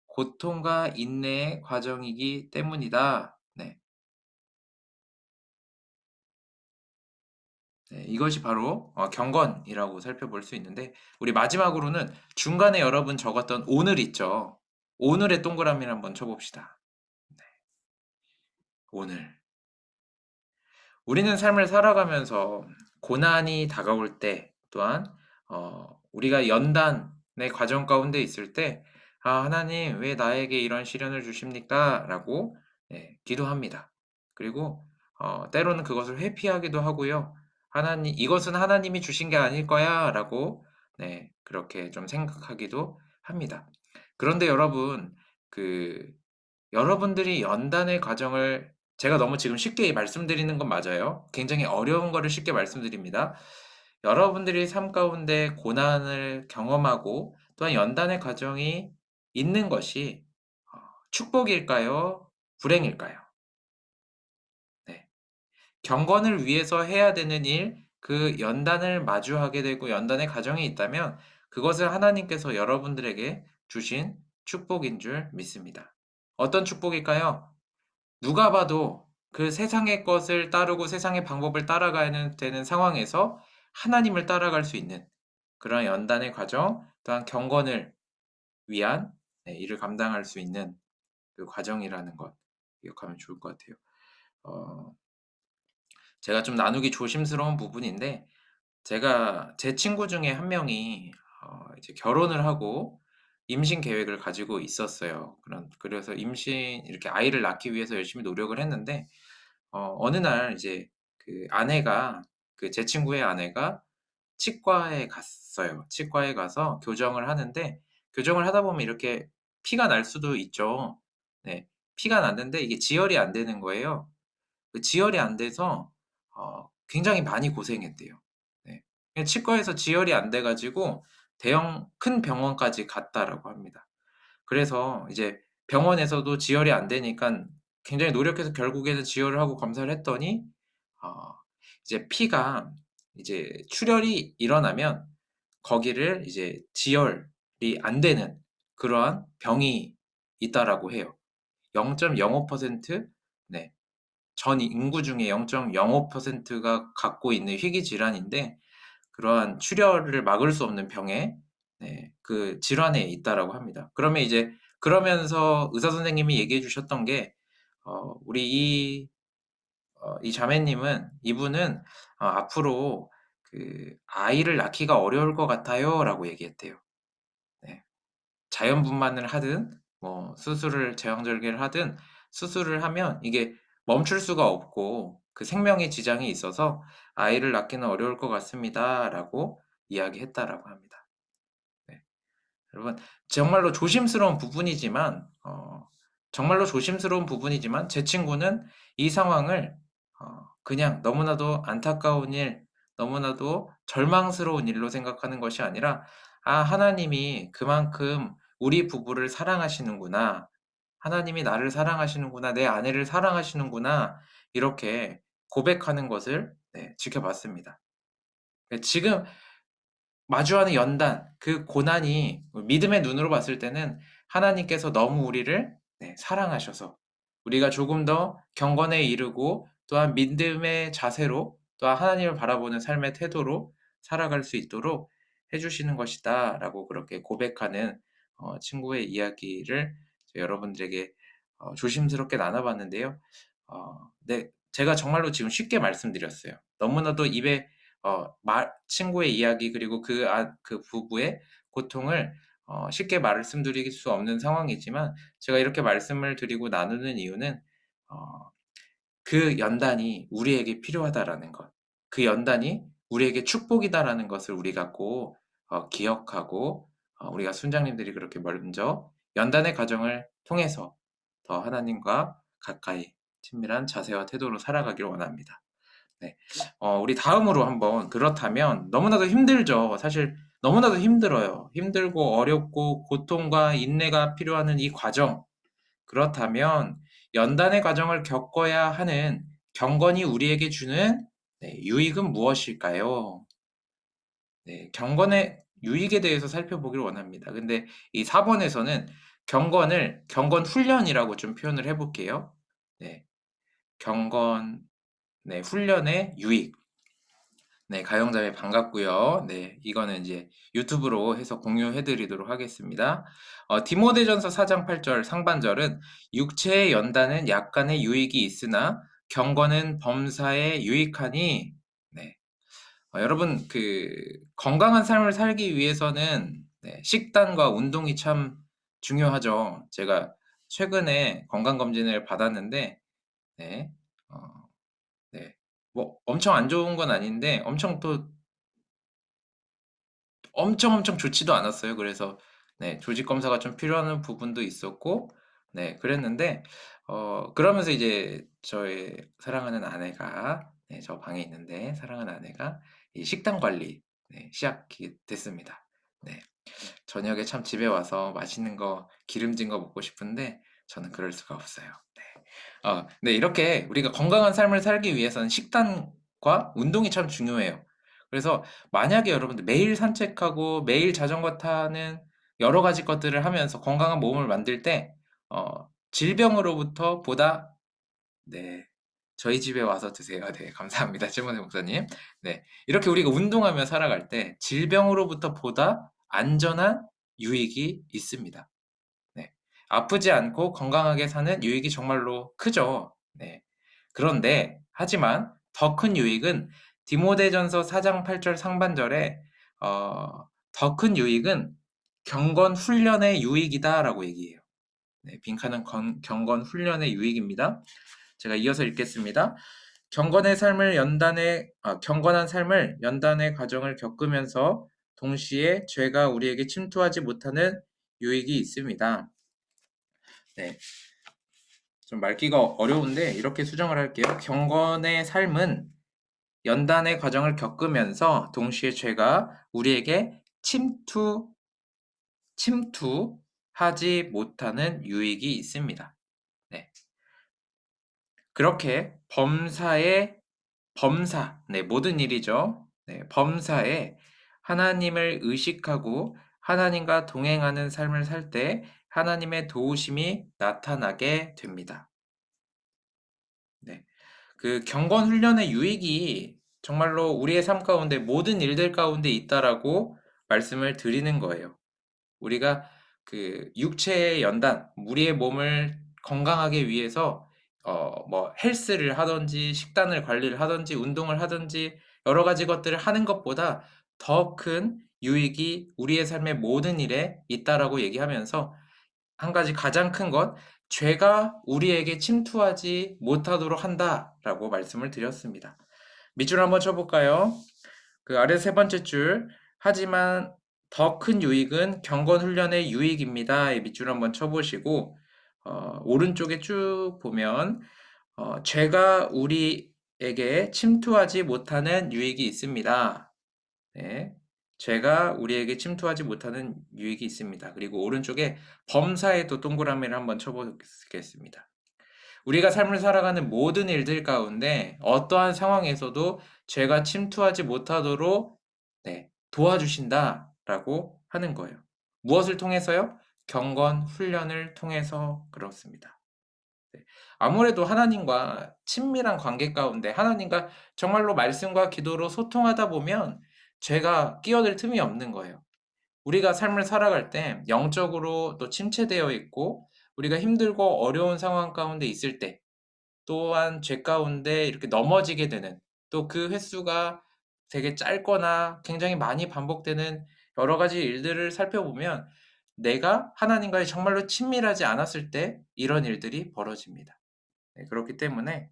고통과 인내의 과정이기 때문이다. 네. 네, 이것이 바로 경건이라고 살펴볼 수 있는데 우리 마지막으로는 중간에 여러분 적었던 오늘 있죠. 오늘의 동그라미를 한번 쳐봅시다. 오늘 우리는 삶을 살아가면서 고난이 다가올 때 또한 우리가 연단의 과정 가운데 있을 때 하나님 왜 나에게 이런 시련을 주십니까? 라고 기도합니다. 그리고 때로는 그것을 회피하기도 하고요. 하나님 이것은 하나님이 주신 게 아닐 거야 라고 그렇게 좀 생각하기도 합니다. 그런데 여러분 여러분들이 연단의 과정을 제가 너무 지금 쉽게 말씀드리는 건 맞아요. 굉장히 어려운 거를 쉽게 말씀드립니다. 여러분들이 삶 가운데 고난을 경험하고 또한 연단의 과정이 있는 것이 축복일까요? 불행일까요? 네. 경건을 위해서 해야 되는 일, 그 연단을 마주하게 되고 연단의 과정이 있다면 그것을 하나님께서 여러분들에게 주신 축복인 줄 믿습니다. 어떤 축복일까요? 누가 봐도 그 세상의 것을 따르고 세상의 방법을 따라가야 되는 상황에서 하나님을 따라갈 수 있는 그런 연단의 과정, 또한 경건을 위한 일을 감당할 수 있는 그 과정이라는 것 기억하면 좋을 것 같아요. 제가 좀 나누기 조심스러운 부분인데 제 친구 중에 한 명이 이제 결혼을 하고 임신 계획을 가지고 있었어요. 그래서 이렇게 아이를 낳기 위해서 열심히 노력을 했는데 어느 날 이제 제 친구의 아내가 치과에 갔어요. 치과에 가서 교정을 하는데 교정을 하다 보면 이렇게 피가 날 수도 있죠. 네. 피가 났는데 이게 지혈이 안 되는 거예요. 그 지혈이 안 돼서 굉장히 많이 고생했대요. 네. 치과에서 지혈이 안 돼 가지고 큰 병원까지 갔다라고 합니다. 그래서 이제 병원에서도 지혈이 안 되니깐 굉장히 노력해서 결국에는 지혈을 하고 검사를 했더니 이제 피가 이제 출혈이 일어나면 거기를 이제 지혈이 안 되는 그러한 병이 있다라고 해요. 0.05% 네. 전 인구 중에 0.05%가 갖고 있는 희귀 질환인데 그러한 출혈을 막을 수 없는 병에 그 질환에 있다라고 합니다. 그러면서 의사 선생님이 얘기해 주셨던 게 우리 이 자매님은 이분은 앞으로 그 아이를 낳기가 어려울 것 같아요라고 얘기했대요. 네. 자연분만을 하든 뭐 제왕절개를 하든 수술을 하면 이게 멈출 수가 없고 그 생명에 지장이 있어서 아이를 낳기는 어려울 것 같습니다라고 이야기했다라고 합니다. 네. 여러분 정말로 조심스러운 부분이지만 제 친구는 이 상황을 그냥 너무나도 안타까운 일, 너무나도 절망스러운 일로 생각하는 것이 아니라 하나님이 그만큼 우리 부부를 사랑하시는구나. 하나님이 나를 사랑하시는구나. 내 아내를 사랑하시는구나. 이렇게 고백하는 것을 지켜봤습니다. 지금 마주하는 연단, 그 고난이 믿음의 눈으로 봤을 때는 하나님께서 너무 우리를 사랑하셔서 우리가 조금 더 경건에 이르고 또한 믿음의 자세로 또한 하나님을 바라보는 삶의 태도로 살아갈 수 있도록 해주시는 것이다 라고 그렇게 고백하는 친구의 이야기를 여러분들에게 조심스럽게 나눠봤는데요. 제가 정말로 지금 쉽게 말씀드렸어요. 너무나도 입에 친구의 이야기 그리고 그 부부의 고통을 쉽게 말씀드릴 수 없는 상황이지만 제가 이렇게 말씀을 드리고 나누는 이유는 그 연단이 우리에게 필요하다라는 것, 그 연단이 우리에게 축복이다라는 것을 우리가 꼭 기억하고 우리가 순장님들이 그렇게 먼저 연단의 과정을 통해서 더 하나님과 가까이 친밀한 자세와 태도로 살아가길 원합니다. 네. 우리 다음으로 한번 그렇다면 너무나도 힘들죠. 사실 너무나도 힘들어요. 힘들고 어렵고 고통과 인내가 필요한 이 과정. 그렇다면 연단의 과정을 겪어야 하는 경건이 우리에게 주는 유익은 무엇일까요? 네, 경건의 유익에 대해서 살펴보기를 원합니다. 근데 이 4번에서는 경건 훈련이라고 좀 표현을 해볼게요. 네, 경건 훈련의 유익. 네, 가영자매 반갑고요. 네, 이거는 이제 유튜브로 해서 공유해 드리도록 하겠습니다. 디모데전서 4장 8절 상반절은 육체의 연단은 약간의 유익이 있으나 경건은 범사에 유익하니. 네. 여러분 건강한 삶을 살기 위해서는 네, 식단과 운동이 참 중요하죠. 제가 최근에 건강검진을 받았는데 네. 어 네. 뭐 엄청 안 좋은 건 아닌데 엄청 좋지도 않았어요. 그래서 네, 조직 검사가 좀 필요한 부분도 있었고 네, 그랬는데 그러면서 이제 저의 사랑하는 아내가 네, 저 방에 있는데 사랑하는 아내가 이 식단 관리 네, 시작이 됐습니다. 네. 저녁에 참 집에 와서 맛있는 거, 기름진 거 먹고 싶은데 저는 그럴 수가 없어요. 네. 네, 이렇게 우리가 건강한 삶을 살기 위해서는 식단과 운동이 참 중요해요. 그래서 만약에 여러분들 매일 산책하고 매일 자전거 타는 여러 가지 것들을 하면서 건강한 몸을 만들 때 질병으로부터 보다 네, 저희 집에 와서 드세요. 네, 감사합니다. 최문혜 목사님. 네, 이렇게 우리가 운동하며 살아갈 때 질병으로부터 보다 안전한 유익이 있습니다. 네, 아프지 않고 건강하게 사는 유익이 정말로 크죠. 네, 그런데 하지만 더 큰 유익은 디모데전서 4장 8절 상반절에 더 큰 유익은 경건 훈련의 유익이다라고 얘기해요. 네, 빈칸은 경건 훈련의 유익입니다. 제가 이어서 읽겠습니다. 경건한 삶을 연단의 과정을 겪으면서 동시에 죄가 우리에게 침투하지 못하는 유익이 있습니다. 네, 좀 말기가 어려운데 이렇게 수정을 할게요. 경건의 삶은 연단의 과정을 겪으면서 동시에 죄가 우리에게 침투하지 못하는 유익이 있습니다. 네. 그렇게 네, 모든 일이죠. 네, 범사에 하나님을 의식하고 하나님과 동행하는 삶을 살 때 하나님의 도우심이 나타나게 됩니다. 네. 경건 훈련의 유익이 정말로 우리의 삶 가운데 모든 일들 가운데 있다라고 말씀을 드리는 거예요. 우리가 육체의 연단, 우리의 몸을 건강하게 위해서 뭐 헬스를 하든지 식단을 관리를 하든지 운동을 하든지 여러 가지 것들을 하는 것보다 더 큰 유익이 우리의 삶의 모든 일에 있다라고 얘기하면서 한 가지 가장 큰 것, 죄가 우리에게 침투하지 못하도록 한다라고 말씀을 드렸습니다. 밑줄 한번 쳐볼까요? 아래 세 번째 줄, 하지만 더 큰 유익은 경건 훈련의 유익입니다. 이 밑줄 한번 쳐보시고 오른쪽에 쭉 보면 죄가 우리에게 침투하지 못하는 유익이 있습니다. 네, 죄가 우리에게 침투하지 못하는 유익이 있습니다. 그리고 오른쪽에 범사에도 동그라미를 한번 쳐보겠습니다. 우리가 삶을 살아가는 모든 일들 가운데 어떠한 상황에서도 죄가 침투하지 못하도록 네, 도와주신다라고 하는 거예요. 무엇을 통해서요? 경건 훈련을 통해서 그렇습니다. 네, 아무래도 하나님과 친밀한 관계 가운데 하나님과 정말로 말씀과 기도로 소통하다 보면 죄가 끼어들 틈이 없는 거예요. 우리가 삶을 살아갈 때 영적으로 또 침체되어 있고 우리가 힘들고 어려운 상황 가운데 있을 때 또한 죄 가운데 이렇게 넘어지게 되는 또 그 횟수가 되게 짧거나 굉장히 많이 반복되는 여러 가지 일들을 살펴보면 내가 하나님과의 정말로 친밀하지 않았을 때 이런 일들이 벌어집니다. 네, 그렇기 때문에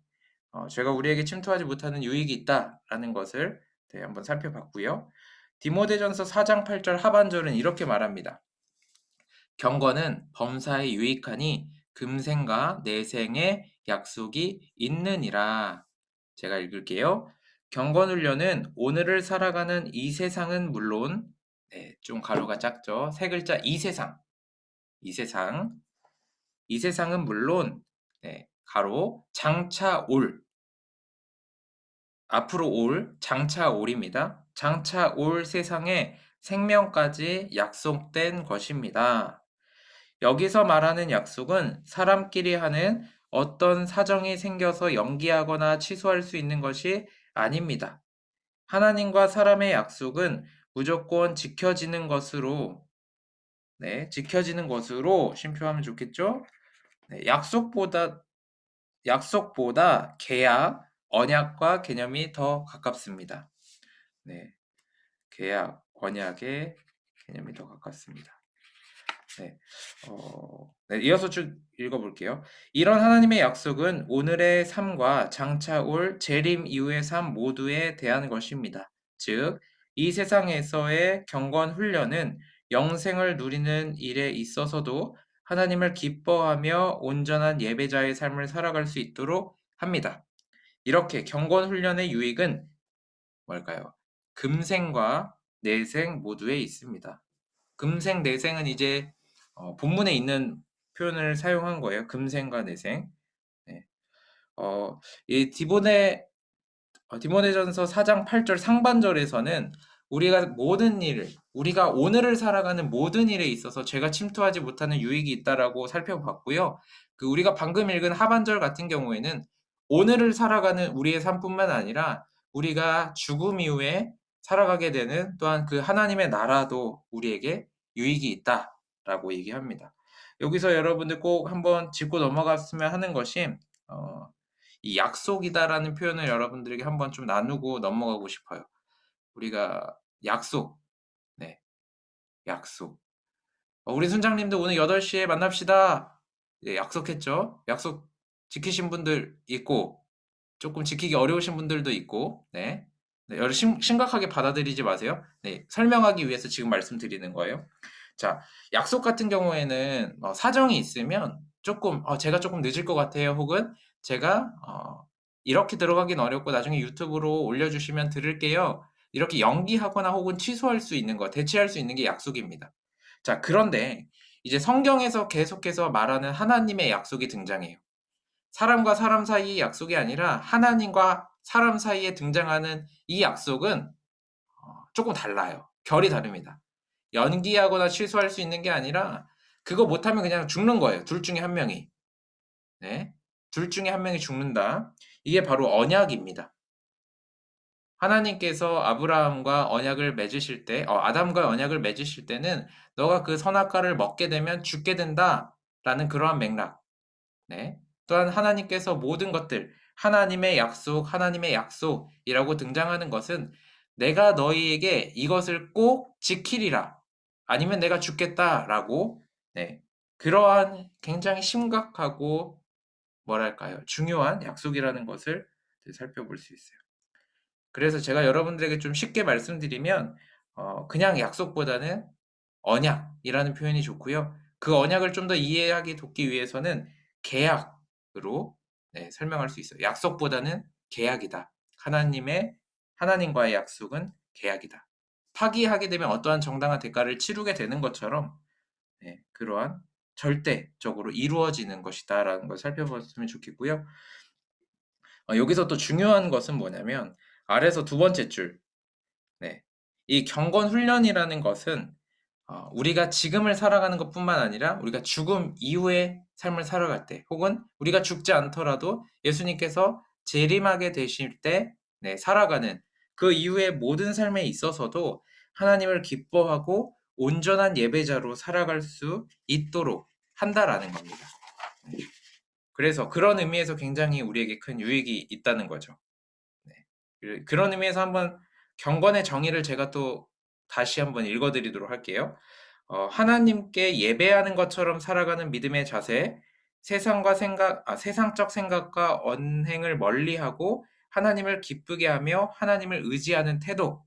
죄가 우리에게 침투하지 못하는 유익이 있다라는 것을 네, 한번 살펴봤고요. 디모데전서 4장 8절 하반절은 이렇게 말합니다. 경건은 범사에 유익하니 금생과 내생의 약속이 있느니라. 제가 읽을게요. 경건 훈련은 오늘을 살아가는 이 세상은 물론 네, 좀 가로가 작죠. 세 글자 이 세상은 물론 네, 가로 장차 올 앞으로 올 장차 올입니다. 장차 올 세상에 생명까지 약속된 것입니다. 여기서 말하는 약속은 사람끼리 하는 어떤 사정이 생겨서 연기하거나 취소할 수 있는 것이 아닙니다. 하나님과 사람의 약속은 무조건 지켜지는 것으로 지켜지는 것으로 쉼표하면 좋겠죠? 네, 약속보다 계약, 언약과 개념이 더 가깝습니다. 네, 계약, 언약의 개념이 더 가깝습니다. 이어서 쭉 읽어볼게요. 이런 하나님의 약속은 오늘의 삶과 장차 올 재림 이후의 삶 모두에 대한 것입니다. 즉, 이 세상에서의 경건 훈련은 영생을 누리는 일에 있어서도 하나님을 기뻐하며 온전한 예배자의 삶을 살아갈 수 있도록 합니다. 이렇게 경건 훈련의 유익은 뭘까요? 금생과 내생 모두에 있습니다. 금생, 내생은 이제 본문에 있는 표현을 사용한 거예요. 금생과 내생. 네. 이 디모데전서 4장 8절 상반절에서는 우리가 오늘을 살아가는 모든 일에 있어서 죄가 침투하지 못하는 유익이 있다라고 살펴봤고요. 우리가 방금 읽은 하반절 같은 경우에는 오늘을 살아가는 우리의 삶뿐만 아니라 우리가 죽음 이후에 살아가게 되는 또한 그 하나님의 나라도 우리에게 유익이 있다라고 얘기합니다. 여기서 여러분들 꼭 한번 짚고 넘어갔으면 하는 것이 이 약속이다라는 표현을 여러분들에게 한번 좀 나누고 넘어가고 싶어요. 우리가 약속, 네, 약속. 우리 순장님도 오늘 8시에 만납시다. 네, 약속했죠? 약속 지키신 분들 있고, 조금 지키기 어려우신 분들도 있고, 네. 심각하게 받아들이지 마세요. 네, 설명하기 위해서 지금 말씀드리는 거예요. 자, 약속 같은 경우에는 사정이 있으면 제가 조금 늦을 것 같아요. 혹은 제가 이렇게 들어가긴 어렵고 나중에 유튜브로 올려주시면 들을게요. 이렇게 연기하거나 혹은 취소할 수 있는 거, 대체할 수 있는 게 약속입니다. 자, 그런데 이제 성경에서 계속해서 말하는 하나님의 약속이 등장해요. 사람과 사람 사이의 약속이 아니라 하나님과 사람 사이에 등장하는 이 약속은 조금 달라요. 결이 다릅니다. 연기하거나 취소할 수 있는 게 아니라 그거 못하면 그냥 죽는 거예요. 둘 중에 한 명이. 네. 둘 중에 한 명이 죽는다. 이게 바로 언약입니다. 하나님께서 아브라함과 언약을 맺으실 때, 아담과 언약을 맺으실 때는 너가 그 선악과를 먹게 되면 죽게 된다라는 그러한 맥락. 네. 또한 하나님께서 모든 것들, 하나님의 약속이라고 등장하는 것은 내가 너희에게 이것을 꼭 지키리라. 아니면 내가 죽겠다라고, 네. 그러한 굉장히 심각하고 뭐랄까요? 중요한 약속이라는 것을 살펴볼 수 있어요. 그래서 제가 여러분들에게 좀 쉽게 말씀드리면 그냥 약속보다는 언약이라는 표현이 좋고요. 그 언약을 좀 더 이해하기 돕기 위해서는 계약으로 설명할 수 있어요. 약속보다는 계약이다. 하나님과의 약속은 계약이다. 파기하게 되면 어떠한 정당한 대가를 치르게 되는 것처럼 그러한 절대적으로 이루어지는 것이다라는 걸 살펴봤으면 좋겠고요. 여기서 또 중요한 것은 뭐냐면 아래서 두 번째 줄, 이 경건 훈련이라는 것은 우리가 지금을 살아가는 것뿐만 아니라 우리가 죽음 이후의 삶을 살아갈 때 혹은 우리가 죽지 않더라도 예수님께서 재림하게 되실 때 살아가는 그 이후의 모든 삶에 있어서도 하나님을 기뻐하고 온전한 예배자로 살아갈 수 있도록 한다라는 겁니다. 그래서 그런 의미에서 굉장히 우리에게 큰 유익이 있다는 거죠. 그런 의미에서 한번 경건의 정의를 제가 또 다시 한번 읽어드리도록 할게요. 하나님께 예배하는 것처럼 살아가는 믿음의 자세, 세상적 생각과 언행을 멀리하고 하나님을 기쁘게 하며 하나님을 의지하는 태도.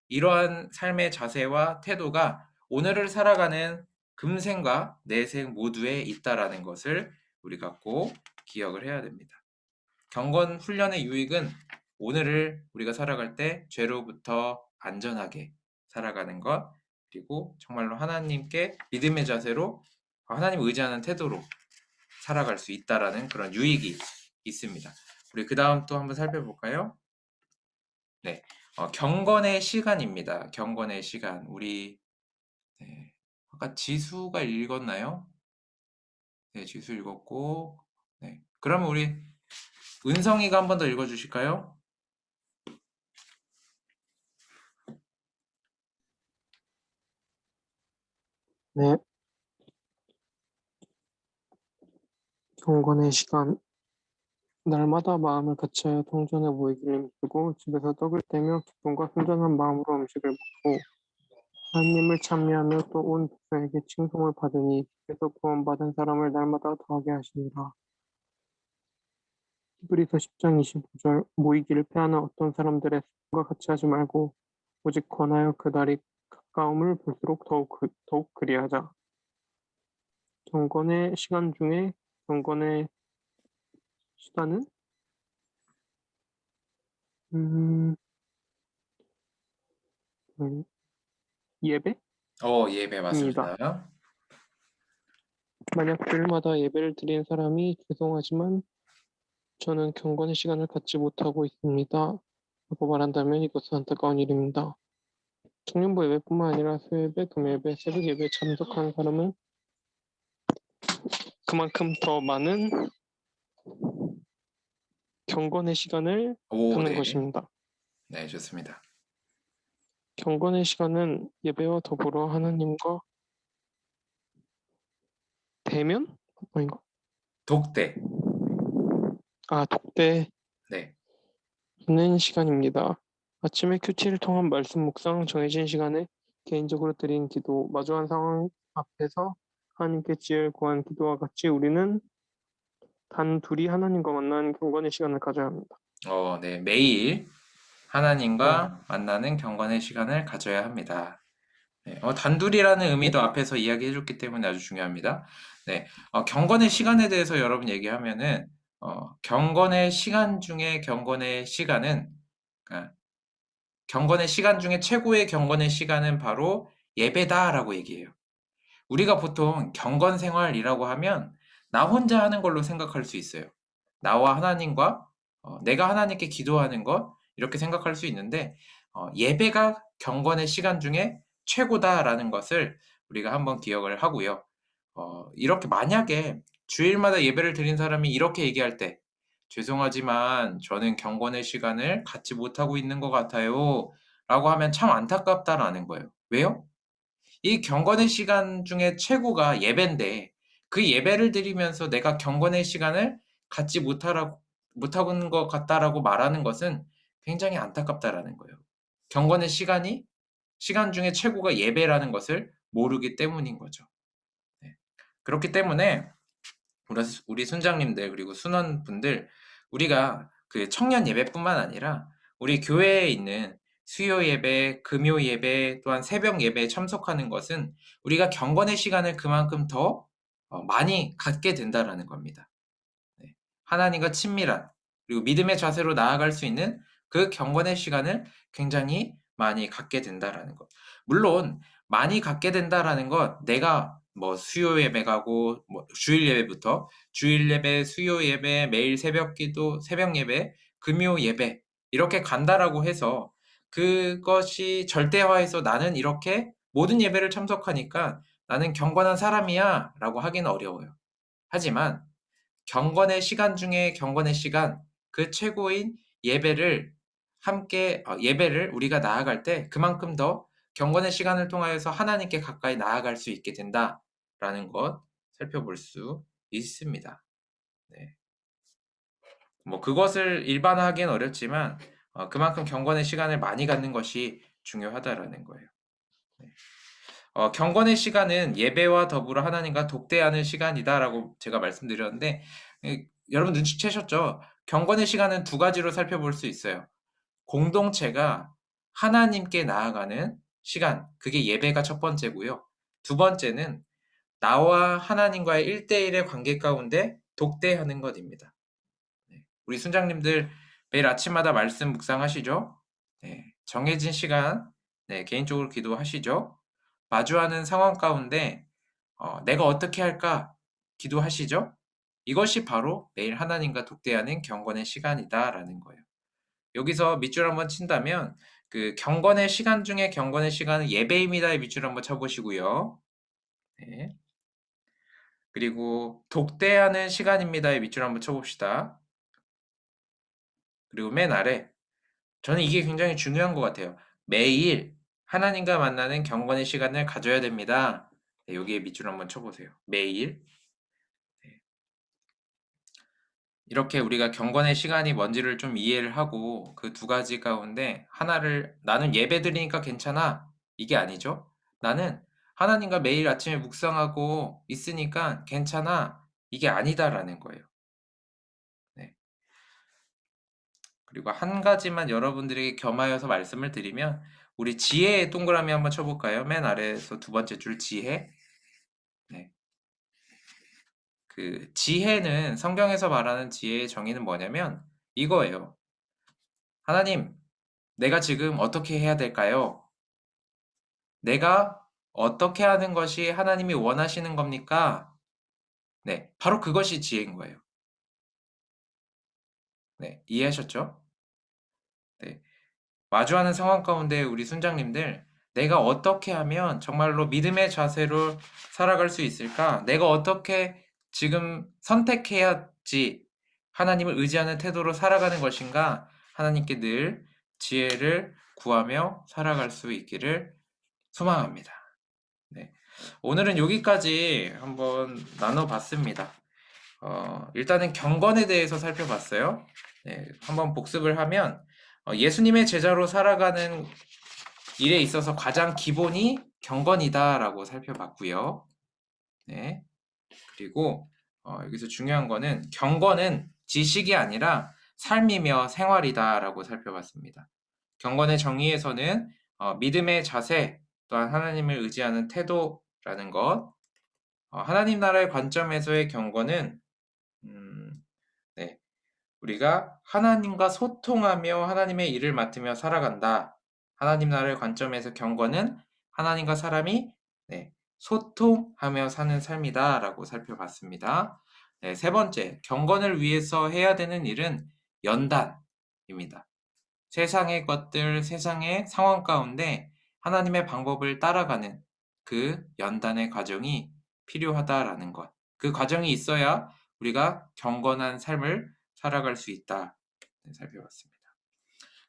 이러한 삶의 자세와 태도가 오늘을 살아가는 금생과 내생 모두에 있다라는 것을 우리가 꼭 기억을 해야 됩니다. 경건 훈련의 유익은 오늘을 우리가 살아갈 때 죄로부터 안전하게 살아가는 것, 그리고 정말로 하나님께 믿음의 자세로 하나님 의지하는 태도로 살아갈 수 있다라는 그런 유익이 있습니다. 우리 그 다음 또 한번 살펴볼까요? 네, 경건의 시간입니다. 경건의 시간. 우리 아까 지수가 읽었나요? 네, 지수 읽었고, 그러면 우리 은성이가 한 번 더 읽어주실까요? 네, 경건의 시간. 날마다 마음을 같이하여 통전에 모이기를 힘쓰고 집에서 떡을 떼며 기쁨과 순전한 마음으로 음식을 먹고 하나님을 찬미하며 또 온 백성에게 칭송을 받으니 주께서 구원받은 사람을 날마다 더하게 하시니라. 히브리서 10장 25절. 모이기를 패하는 어떤 사람들의 습관과 같이 하지 말고 오직 권하여 그날이 가까움을 볼수록 더욱 그리하자. 경건의 시간 중에 경건의 시간은 예배? 예배 맞습니다. 만약 주일마다 예배를 드리는 사람이 죄송하지만 저는 경건의 시간을 갖지 못하고 있습니다. 라고 말한다면 이것은 안타까운 일입니다. 청년부 예배뿐만 아니라 수요예배, 금요예배, 새벽 예배에 참석하는 사람은 그만큼 더 많은 경건의 시간을 갖는 네. 것입니다. 네, 좋습니다. 경건의 시간은 예배와 더불어 하나님과 대면? 아닌가? 독대. 독대 네. 하는 시간입니다. 아침에 큐티를 통한 말씀 묵상, 정해진 시간에 개인적으로 드린 기도, 마주한 상황 앞에서 하나님께 지혜를 구한 기도와 같이 우리는 단 둘이 하나님과 만나는 경건의 시간을 가져야 합니다. 네. 매일 하나님과 만나는 경건의 시간을 가져야 합니다. 네. 단둘이라는 의미도 앞에서 이야기해 줬기 때문에 아주 중요합니다. 네. 경건의 시간에 대해서 여러분 얘기하면은 경건의 시간 중에 경건의 시간은 경건의 시간 중에 최고의 경건의 시간은 바로 예배다라고 얘기해요. 우리가 보통 경건 생활이라고 하면 나 혼자 하는 걸로 생각할 수 있어요. 나와 하나님과 내가 하나님께 기도하는 것 이렇게 생각할 수 있는데 예배가 경건의 시간 중에 최고다라는 것을 우리가 한번 기억을 하고요. 이렇게 만약에 주일마다 예배를 드린 사람이 이렇게 얘기할 때 죄송하지만 저는 경건의 시간을 갖지 못하고 있는 것 같아요. 라고 하면 참 안타깝다라는 거예요. 왜요? 이 경건의 시간 중에 최고가 예배인데 그 예배를 드리면서 내가 경건의 시간을 갖지 못하고 있는 것 같다라고 말하는 것은 굉장히 안타깝다라는 거예요. 경건의 시간 중에 최고가 예배라는 것을 모르기 때문인 거죠. 네. 그렇기 때문에 우리 순장님들 그리고 순원분들 우리가 그 청년 예배뿐만 아니라 우리 교회에 있는 수요 예배, 금요 예배, 또한 새벽 예배에 참석하는 것은 우리가 경건의 시간을 그만큼 더 많이 갖게 된다라는 겁니다. 네. 하나님과 친밀한 그리고 믿음의 자세로 나아갈 수 있는 그 경건의 시간을 굉장히 많이 갖게 된다라는 것. 물론 많이 갖게 된다라는 것 내가 뭐 수요 예배 가고 뭐 주일 예배부터 주일 예배, 수요 예배, 매일 새벽 기도, 새벽 예배, 금요 예배 이렇게 간다라고 해서 그것이 절대화해서 나는 이렇게 모든 예배를 참석하니까 나는 경건한 사람이야라고 하기는 어려워요. 하지만 경건의 시간 중에 경건의 시간, 그 최고인 예배를 예배를 우리가 나아갈 때 그만큼 더 경건의 시간을 통하여서 하나님께 가까이 나아갈 수 있게 된다라는 것 살펴볼 수 있습니다. 네. 뭐 그것을 일반화하기는 어렵지만 그만큼 경건의 시간을 많이 갖는 것이 중요하다라는 거예요. 네. 경건의 시간은 예배와 더불어 하나님과 독대하는 시간이다라고 제가 말씀드렸는데 여러분 눈치채셨죠? 경건의 시간은 두 가지로 살펴볼 수 있어요. 공동체가 하나님께 나아가는 시간, 그게 예배가 첫 번째고요. 두 번째는 나와 하나님과의 1대1의 관계 가운데 독대하는 것입니다. 네. 우리 순장님들 매일 아침마다 말씀 묵상하시죠? 네. 정해진 시간, 네, 개인적으로 기도하시죠? 마주하는 상황 가운데 내가 어떻게 할까 기도하시죠? 이것이 바로 매일 하나님과 독대하는 경건의 시간이다라는 거예요. 여기서 밑줄 한번 친다면 그 경건의 시간 중에 경건의 시간은 예배입니다의 밑줄 한번 쳐보시고요. 네. 그리고 독대하는 시간입니다의 밑줄 한번 쳐봅시다. 그리고 맨 아래 저는 이게 굉장히 중요한 것 같아요. 매일 하나님과 만나는 경건의 시간을 가져야 됩니다. 네, 여기에 밑줄 한번 쳐보세요. 매일. 네. 이렇게 우리가 경건의 시간이 뭔지를 좀 이해를 하고 그 두 가지 가운데 하나를 나는 예배 드리니까 괜찮아. 이게 아니죠. 나는 하나님과 매일 아침에 묵상하고 있으니까 괜찮아. 이게 아니다라는 거예요. 네. 그리고 한 가지만 여러분들에게 겸하여서 말씀을 드리면 우리 지혜의 동그라미 한번 쳐볼까요? 맨 아래에서 두 번째 줄 지혜. 네. 그 지혜는 성경에서 말하는 지혜의 정의는 뭐냐면 이거예요. 하나님, 내가 지금 어떻게 해야 될까요? 내가 어떻게 하는 것이 하나님이 원하시는 겁니까? 네, 바로 그것이 지혜인 거예요. 네, 이해하셨죠? 네, 마주하는 상황 가운데 우리 순장님들, 내가 어떻게 하면 정말로 믿음의 자세로 살아갈 수 있을까? 내가 어떻게 지금 선택해야지 하나님을 의지하는 태도로 살아가는 것인가? 하나님께 늘 지혜를 구하며 살아갈 수 있기를 소망합니다. 네. 오늘은 여기까지 한번 나눠봤습니다. 일단은 경건에 대해서 살펴봤어요. 네, 한번 복습을 하면 예수님의 제자로 살아가는 일에 있어서 가장 기본이 경건이다라고 살펴봤고요. 네, 그리고 여기서 중요한 거는 경건은 지식이 아니라 삶이며 생활이다라고 살펴봤습니다. 경건의 정의에서는 믿음의 자세 또한 하나님을 의지하는 태도라는 것, 하나님 나라의 관점에서의 경건은 네, 우리가 하나님과 소통하며 하나님의 일을 맡으며 살아간다. 하나님 나라의 관점에서 경건은 하나님과 사람이 소통하며 사는 삶이다 라고 살펴봤습니다. 네, 세 번째, 경건을 위해서 해야 되는 일은 연단입니다. 세상의 것들, 세상의 상황 가운데 하나님의 방법을 따라가는 그 연단의 과정이 필요하다라는 것. 그 과정이 있어야 우리가 경건한 삶을 살아갈 수 있다. 살펴봤습니다.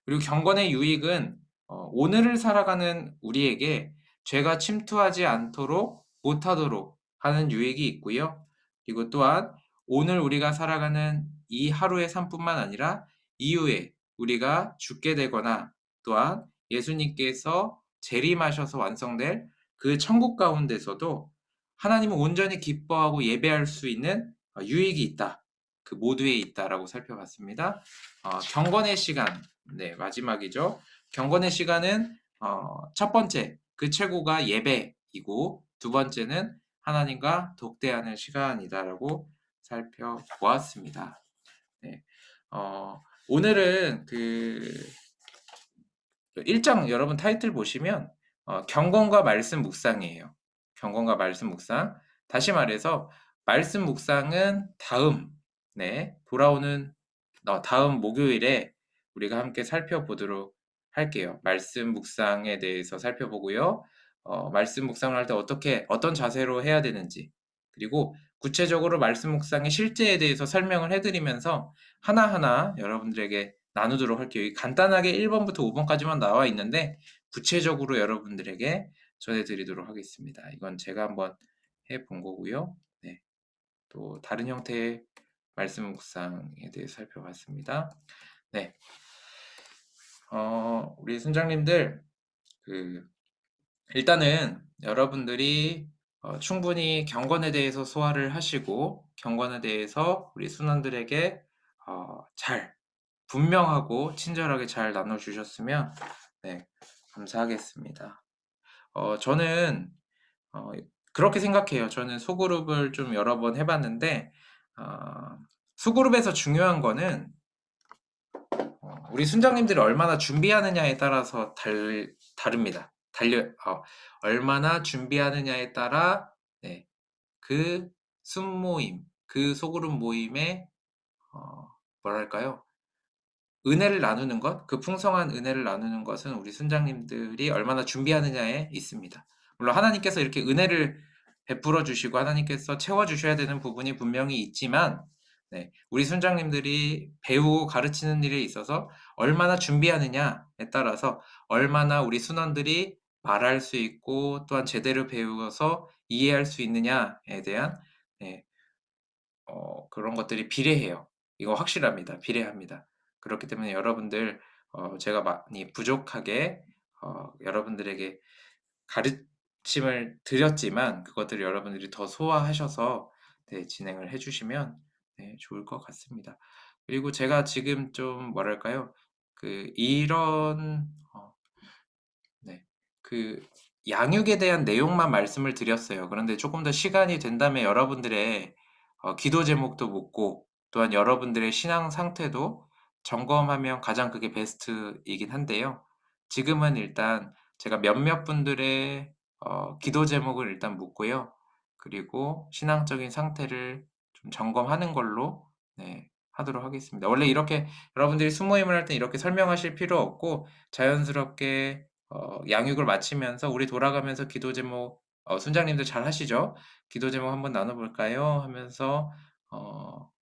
그리고 경건의 유익은 오늘을 살아가는 우리에게 죄가 침투하지 않도록 못하도록 하는 유익이 있고요. 그리고 또한 오늘 우리가 살아가는 이 하루의 삶뿐만 아니라 이후에 우리가 죽게 되거나 또한 예수님께서 재림하셔서 완성될 그 천국 가운데서도 하나님을 온전히 기뻐하고 예배할 수 있는 유익이 있다. 그 모두에 있다라고 살펴봤습니다. 경건의 시간, 네, 마지막이죠. 경건의 시간은 첫 번째, 그 최고가 예배이고 두 번째는 하나님과 독대하는 시간이다라고 살펴보았습니다. 네, 오늘은 그 1장 여러분 타이틀 보시면 경건과 말씀 묵상이에요. 경건과 말씀 묵상. 다시 말해서 말씀 묵상은 돌아오는 다음 목요일에 우리가 함께 살펴보도록 할게요. 말씀 묵상에 대해서 살펴보고요. 말씀 묵상을 할 때 어떤 자세로 해야 되는지, 그리고 구체적으로 말씀 묵상의 실제에 대해서 설명을 해드리면서 하나하나 여러분들에게 나누도록 할게요. 간단하게 1번부터 5번까지만 나와 있는데 구체적으로 여러분들에게 전해드리도록 하겠습니다. 이건 제가 한번 해본 거고요. 네, 또 다른 형태의 말씀 묵상에 대해 살펴봤습니다. 네, 우리 순장님들 일단은 여러분들이 충분히 경건에 대해서 소화를 하시고 경건에 대해서 우리 순원들에게 잘 분명하고 친절하게 잘 나눠주셨으면 감사하겠습니다. 저는 그렇게 생각해요. 저는 소그룹을 좀 여러 번 해봤는데 소그룹에서 중요한 거는 우리 순장님들이 얼마나 준비하느냐에 따라서 다릅니다. 얼마나 준비하느냐에 따라 그 순모임, 그 소그룹 모임에 뭐랄까요? 은혜를 나누는 것, 그 풍성한 은혜를 나누는 것은 우리 순장님들이 얼마나 준비하느냐에 있습니다. 물론 하나님께서 이렇게 은혜를 베풀어 주시고 하나님께서 채워 주셔야 되는 부분이 분명히 있지만 우리 순장님들이 배우고 가르치는 일에 있어서 얼마나 준비하느냐에 따라서 얼마나 우리 순원들이 말할 수 있고 또한 제대로 배워서 이해할 수 있느냐에 대한 네, 그런 것들이 비례해요. 이거 확실합니다. 비례합니다. 그렇기 때문에 여러분들 제가 많이 부족하게 여러분들에게 가르침을 드렸지만 그것들을 여러분들이 더 소화하셔서 네, 진행을 해주시면 네, 좋을 것 같습니다. 그리고 제가 지금 좀 뭐랄까요? 이런 네, 양육에 대한 내용만 말씀을 드렸어요. 그런데 조금 더 시간이 된다면 여러분들의 기도 제목도 묻고 또한 여러분들의 신앙 상태도 점검하면 가장 그게 베스트이긴 한데요. 지금은 일단 제가 몇몇 분들의 기도 제목을 일단 묻고요. 그리고 신앙적인 상태를 좀 점검하는 걸로 네, 하도록 하겠습니다. 원래 이렇게 여러분들이 수모임을 할 때 이렇게 설명하실 필요 없고 자연스럽게 양육을 마치면서 우리 돌아가면서 기도 제목 순장님들 잘 하시죠? 기도 제목 한번 나눠볼까요? 하면서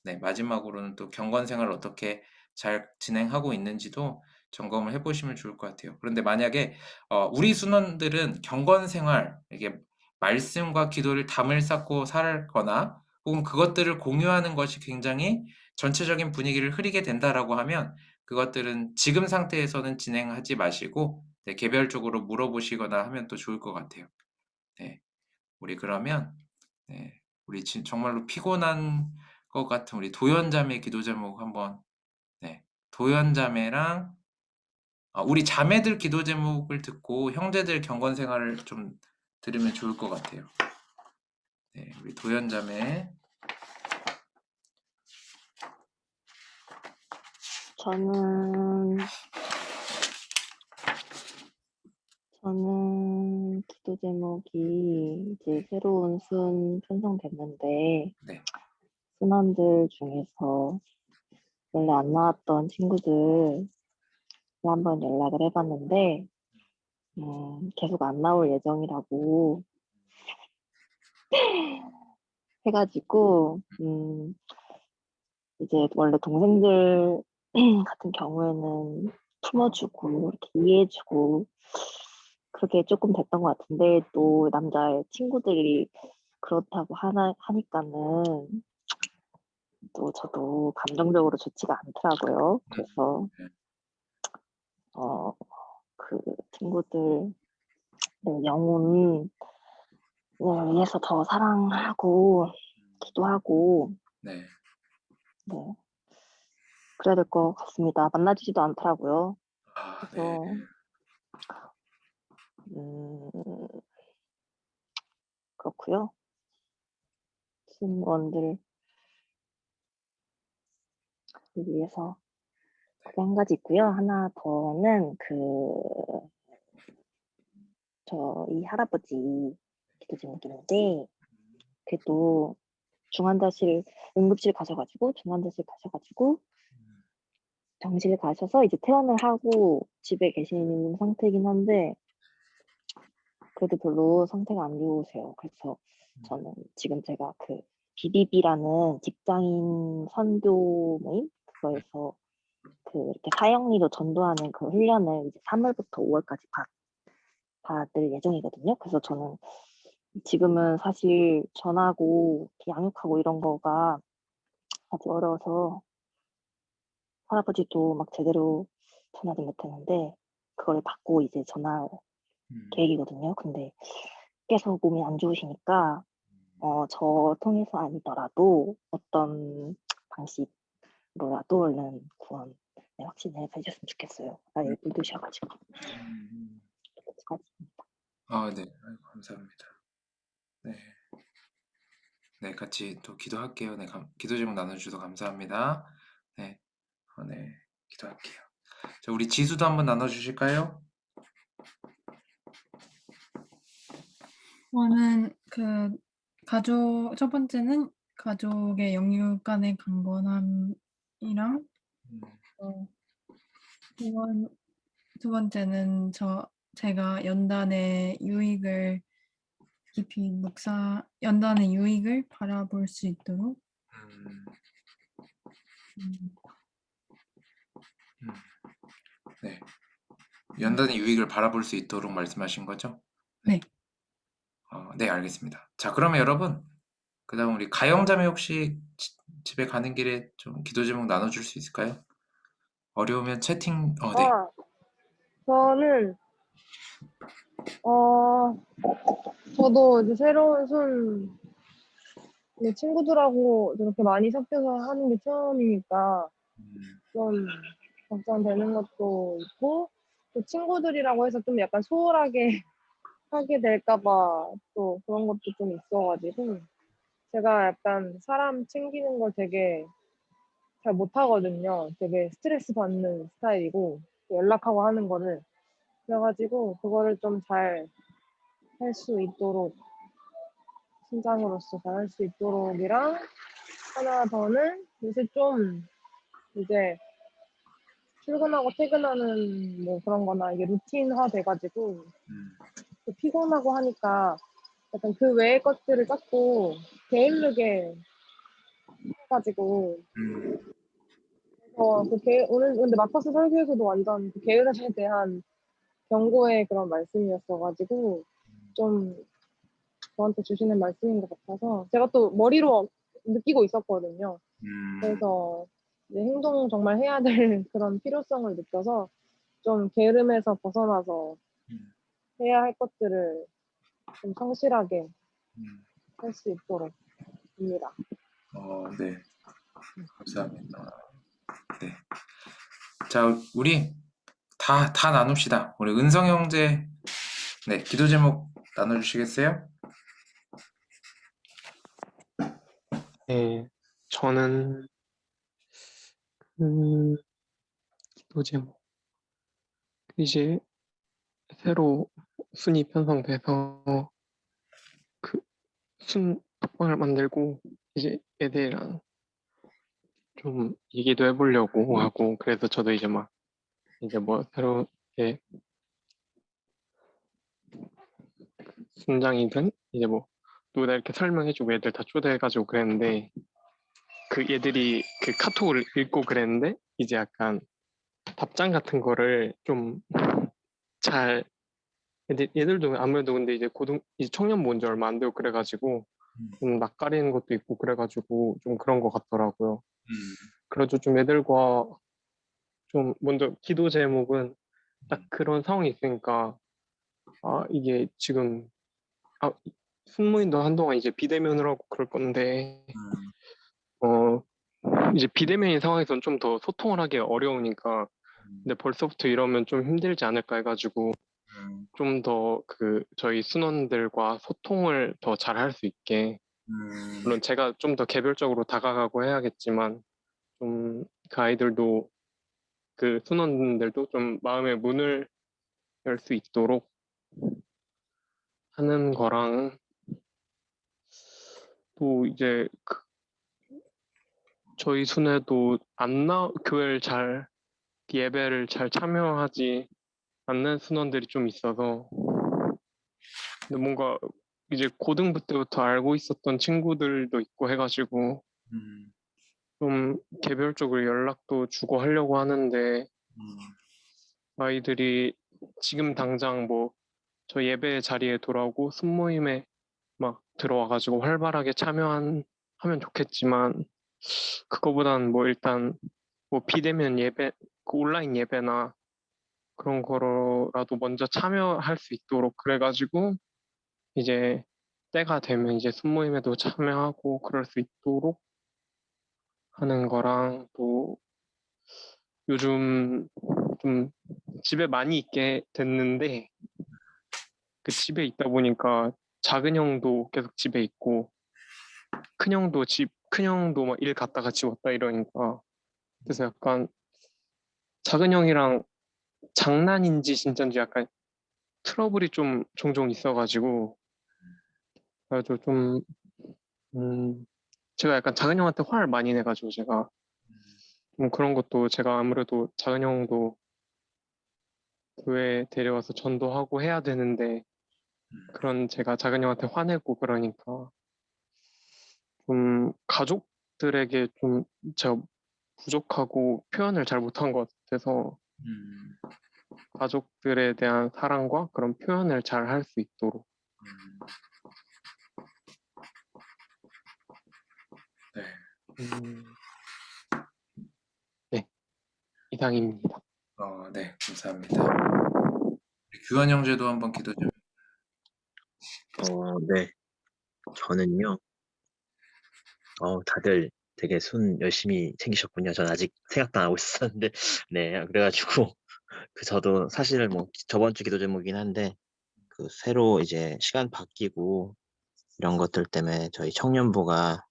네, 마지막으로는 또 경건 생활을 어떻게 잘 진행하고 있는지도 점검을 해보시면 좋을 것 같아요. 그런데 만약에 우리 순원들은 경건 생활, 이게 말씀과 기도를 담을 쌓고 살거나 혹은 그것들을 공유하는 것이 굉장히 전체적인 분위기를 흐리게 된다라고 하면 그것들은 지금 상태에서는 진행하지 마시고 네, 개별적으로 물어보시거나 하면 또 좋을 것 같아요. 네, 우리 그러면 네, 우리 정말로 피곤한 것 같은 우리 도연자매 기도 제목 한번 네, 도연자매랑 우리 자매들 기도 제목을 듣고 형제들 경건 생활을 좀 들으면 좋을 것 같아요. 네, 우리 도연자매 저는 기도 제목이 이제 새로운 순 편성됐는데 네, 순원들 중에서 원래 안 나왔던 친구들 한번 연락을 해봤는데 계속 안 나올 예정이라고 해가지고 이제 원래 동생들 같은 경우에는 품어주고 이렇게 이해해주고 그게 조금 됐던 것 같은데 또 남자의 친구들이 그렇다고 하니까는 또 저도 감정적으로 좋지가 않더라고요. 그래서 그 친구들 영혼을 위해서 더 사랑하고 기도하고 네, 네, 그래야 될 것 같습니다. 만나주지도 않더라고요. 네, 그래서 그렇고요. 신원들 위해서 그게 한 가지 있고요. 하나 더는 저희 할아버지 기도 제목인데 그래도 응급실 가셔가지고 중환자실 가셔가지고 병실 가셔서 이제 퇴원을 하고 집에 계시는 상태이긴 한데 그래도 별로 상태가 안 좋으세요. 그래서 저는 지금 제가 BBB라는 직장인 선교 모임 그거에서 이렇게 사형리로 전도하는 그 훈련을 이제 3월부터 5월까지 받을 예정이거든요. 그래서 저는 지금은 사실 전하고 양육하고 이런 거가 아직 어려워서 할아버지도 막 제대로 전하지 못했는데 그걸 받고 이제 전할 계획이거든요. 근데 계속 몸이 안 좋으시니까 저 통해서 아니더라도 어떤 방식으로라도 얼른 구원 확신을 해주셨으면 좋겠어요. 아예 묻으셔가지고. 네, 아이고, 감사합니다. 네. 네, 같이 또 기도할게요. 네, 기도 제목 나눠주셔서 감사합니다. 네, 네, 기도할게요. 자, 우리 지수도 한번 나눠주실까요? 저는 첫 번째는 가족의 영육 간의 강건함이랑 두 번째는 제가 연단의 유익을 깊이 연단의 유익을 바라볼 수 있도록 네. 연단의 유익을 바라볼 수 있도록 말씀하신 거죠? 네. 네, 알겠습니다. 자, 그러면 여러분, 그다음 우리 가영자매 혹시 집에 가는 길에 좀 기도 제목 나눠줄 수 있을까요? 어려우면 채팅, 네. 저는 저도 이제 새로운 친구들하고 이렇게 많이 섞여서 하는 게 처음이니까 좀 걱정되는 것도 있고, 또 친구들이라고 해서 좀 약간 소홀하게 하게 될까 봐 또 그런 것도 좀 있어가지고, 제가 약간 사람 챙기는 걸 되게 잘 못하거든요. 되게 스트레스 받는 스타일이고, 연락하고 하는 거를. 그래가지고 그거를 좀 잘 할 수 있도록, 신장으로서 잘 할 수 있도록이랑, 하나 더는 요새 좀 이제 출근하고 퇴근하는 뭐 그런 거나 이게 루틴화 돼가지고 또 피곤하고 하니까 약간 그 외의 것들을 자꾸 게을르게 해가지고, 오늘 근데 마커스 설교에서도 완전 그 게으름에 대한 경고의 그런 말씀이었어가지고 좀 저한테 주시는 말씀인 것 같아서 제가 또 머리로 느끼고 있었거든요. 그래서 이제 행동 정말 해야 될 그런 필요성을 느껴서 좀 게으름에서 벗어나서 해야 할 것들을 좀 성실하게 할 수 있도록 입니다. 네. 감사합니다. 네. 자, 우리 다 나눕시다. 우리 은성 형제, 네, 기도 제목 나눠주시겠어요? 네, 저는 기도 제목 이제 새로 순위 편성돼서 그 톡방을 만들고 이제 애들이랑 좀 얘기도 해보려고 하고, 그래서 저도 이제 막 이제 뭐 새롭게 순장이든 이제 뭐 누구나 이렇게 설명해주고 애들 다 초대해가지고 그랬는데, 그 얘들이 그 카톡을 읽고 그랬는데 이제 약간 답장 같은 거를 좀 잘 얘들도 아무래도 근데 이제 청년부 온 지 얼마 안 되고 그래가지고 좀 낯가리는 것도 있고 그래가지고 좀 그런 것 같더라고요. 그래도 좀 애들과 좀 먼저 기도 제목은 딱 그런 상황이 있으니까, 이게 지금 숙모인도 한동안 이제 비대면을 하고 그럴 건데 어 이제 비대면인 상황에서는 좀 더 소통을 하기 어려우니까, 근데 벌써부터 이러면 좀 힘들지 않을까 해가지고 좀 더 저희 순원들과 소통을 더 잘 할 수 있게, 물론 제가 좀 더 개별적으로 다가가고 해야겠지만 좀 그 아이들도 그 순원들도 좀 마음의 문을 열 수 있도록 하는 거랑, 또 이제 저희 순회도 교회를 예배를 잘 참여하지 않는 순원들이 좀 있어서, 근데 뭔가 이제 고등부 때부터 알고 있었던 친구들도 있고 해가지고 좀 개별적으로 연락도 주고 하려고 하는데, 아이들이 지금 당장 뭐 저 예배 자리에 돌아오고 순모임에 막 들어와가지고 활발하게 하면 좋겠지만, 그거보단 뭐 일단 뭐 비대면 예배, 그 온라인 예배나 그런 거라도 먼저 참여할 수 있도록 그래가지고 이제 때가 되면 이제 순모임에도 참여하고 그럴 수 있도록 하는 거랑, 또 요즘 좀 집에 많이 있게 됐는데 그 집에 있다 보니까 작은 형도 계속 집에 있고 큰 형도 막 일 갔다가 집 왔다 이러니까, 그래서 약간 작은 형이랑 장난인지 진짠지 약간 트러블이 좀 종종 있어가지고, 그래가지고 좀 제가 약간 작은 형한테 화를 많이 내가지고, 제가 좀 그런 것도, 제가 아무래도 작은 형도 교회 데려와서 전도하고 해야 되는데 그런 제가 작은 형한테 화내고 그러니까 좀 가족들에게 좀 제가 부족하고 표현을 잘 못한 것 같아서, 가족들에 대한 사랑과 그런 표현을 잘 할 수 있도록 네, 이상입니다. 네, 감사합니다. 규환 형제도 한번 기도 좀. 네. 저는요, 다들 되게 손 열심히 챙기셨군요. 전 아직 생각도 안 하고 있었는데, 네, 그래가지고, 저도 사실 뭐, 저번 주 기도 제목이긴 한데, 새로 이제 시간 바뀌고, 이런 것들 때문에 저희 청년부가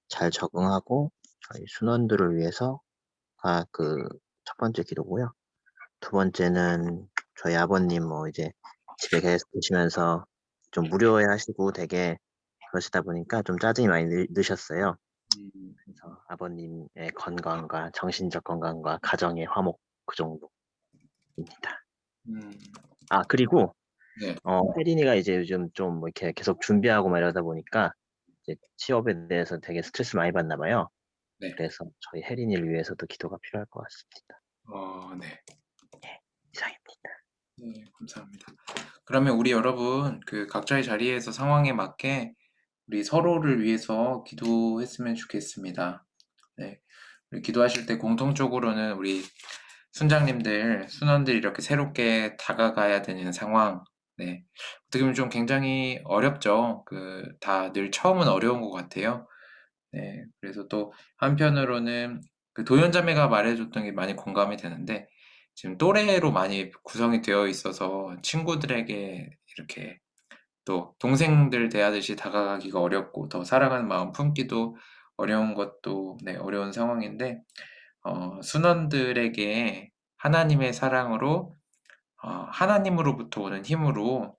잘 적응하고, 저희 순원들을 위해서가 첫 번째 기도고요. 두 번째는 저희 아버님 이제 집에 계속 계시면서 좀 무료해 하시고 되게 그러시다 보니까 좀 짜증이 많이 느셨어요. 그래서 아버님의 건강과 정신적 건강과 가정의 화목 그 정도입니다. 그리고 네. 혜린이가 이제 요즘 좀 이렇게 계속 준비하고 막 이러다 보니까 이제 취업에 대해서 되게 스트레스 많이 받나 봐요. 네. 그래서 저희 혜린이를 위해서도 기도가 필요할 것 같습니다. 네. 이상입니다. 네, 감사합니다. 그러면 우리 여러분 각자의 자리에서 상황에 맞게 우리 서로를 위해서 기도했으면 좋겠습니다. 네. 우리 기도하실 때 공통적으로는 우리 순장님들, 순원들이 이렇게 새롭게 다가가야 되는 상황. 네. 어떻게 보면 좀 굉장히 어렵죠. 다 늘 처음은 어려운 것 같아요. 네. 그래서 또 한편으로는 도연자매가 말해줬던 게 많이 공감이 되는데, 지금 또래로 많이 구성이 되어 있어서 친구들에게 이렇게 또 동생들 대하듯이 다가가기가 어렵고 더 사랑하는 마음 품기도 어려운 것도 어려운 상황인데, 순원들에게 하나님의 사랑으로 하나님으로부터 오는 힘으로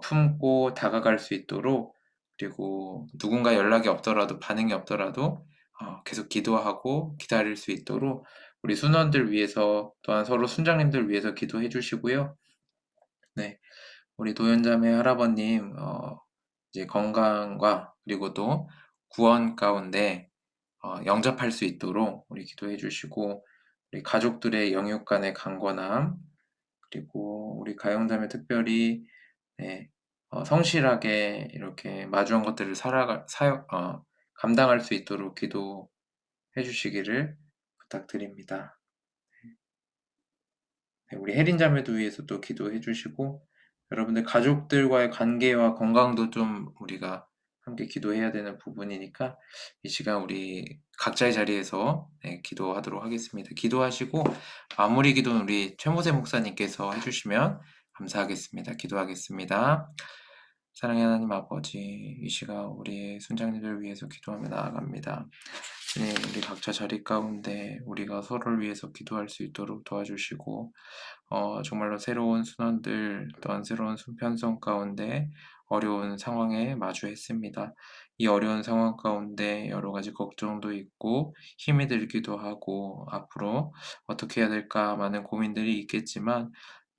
품고 다가갈 수 있도록, 그리고 누군가 연락이 없더라도 반응이 없더라도 계속 기도하고 기다릴 수 있도록 우리 순원들 위해서 또한 서로 순장님들 위해서 기도해 주시고요. 네, 우리 도연자매 할아버님 이제 건강과 그리고 또 구원 가운데 영접할 수 있도록 우리 기도해 주시고, 우리 가족들의 영육 간의 강건함, 그리고 우리 가영자매 특별히 성실하게 이렇게 마주한 것들을 감당할 수 있도록 기도해 주시기를 부탁드립니다. 네, 우리 혜린 자매도 위해서 또 기도해 주시고, 여러분들 가족들과의 관계와 건강도 좀 우리가 함께 기도해야 되는 부분이니까 이 시간 우리 각자의 자리에서 기도하도록 하겠습니다. 기도하시고 마무리 기도는 우리 최모세 목사님께서 해주시면 감사하겠습니다. 기도하겠습니다. 사랑의 하나님 아버지, 이 시간 우리 순장님들 위해서 기도하며 나아갑니다. 주님, 우리 각자 자리 가운데 우리가 서로를 위해서 기도할 수 있도록 도와주시고, 정말로 새로운 순환들 또한 새로운 편성 가운데 어려운 상황에 마주했습니다. 이 어려운 상황 가운데 여러 가지 걱정도 있고 힘이 들기도 하고 앞으로 어떻게 해야 될까 많은 고민들이 있겠지만,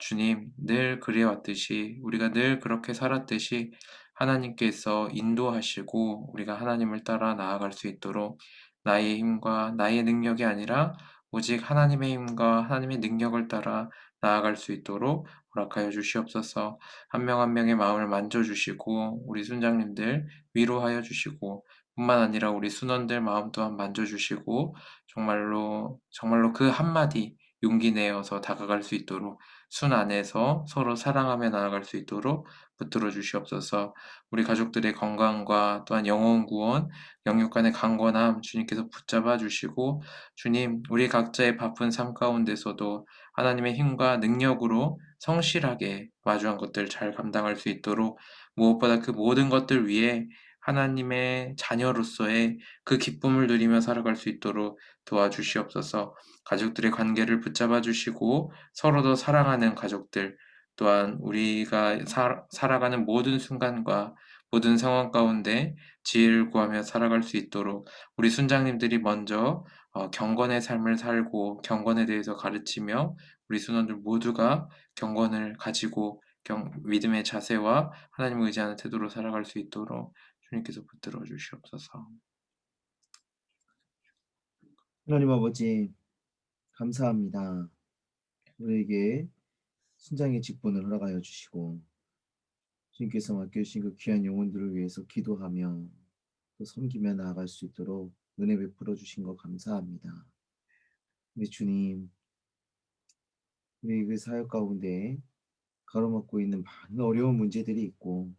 주님, 늘 그래왔듯이 우리가 늘 그렇게 살았듯이 하나님께서 인도하시고 우리가 하나님을 따라 나아갈 수 있도록 나의 힘과 나의 능력이 아니라 오직 하나님의 힘과 하나님의 능력을 따라 나아갈 수 있도록 허락하여 주시옵소서. 한 명 한 명의 마음을 만져주시고 우리 순장님들 위로하여 주시고 뿐만 아니라 우리 순원들 마음 또한 만져주시고 정말로 그 한마디 용기 내어서 다가갈 수 있도록 순 안에서 서로 사랑하며 나아갈 수 있도록 붙들어 주시옵소서. 우리 가족들의 건강과 또한 영혼 구원, 영육 간의 강건함 주님께서 붙잡아 주시고, 주님, 우리 각자의 바쁜 삶 가운데서도 하나님의 힘과 능력으로 성실하게 마주한 것들 잘 감당할 수 있도록, 무엇보다 그 모든 것들 위해 하나님의 자녀로서의 그 기쁨을 누리며 살아갈 수 있도록 도와주시옵소서. 가족들의 관계를 붙잡아 주시고 서로 더 사랑하는 가족들, 또한 우리가 살아가는 모든 순간과 모든 상황 가운데 지혜를 구하며 살아갈 수 있도록 우리 순장님들이 먼저 경건의 삶을 살고 경건에 대해서 가르치며 우리 순원들 모두가 경건을 가지고 믿음의 자세와 하나님을 의지하는 태도로 살아갈 수 있도록 주님께서 붙들어 주시옵소서. 하나님 아버지, 감사합니다. 우리에게 순장의 직분을 허락하여 주시고 주님께서 맡겨주신 그 귀한 영혼들을 위해서 기도하며 또 섬기며 나아갈 수 있도록 은혜 베풀어 주신 거 감사합니다. 우리 주님, 우리 그 사역 가운데 가로막고 있는 많은 어려운 문제들이 있고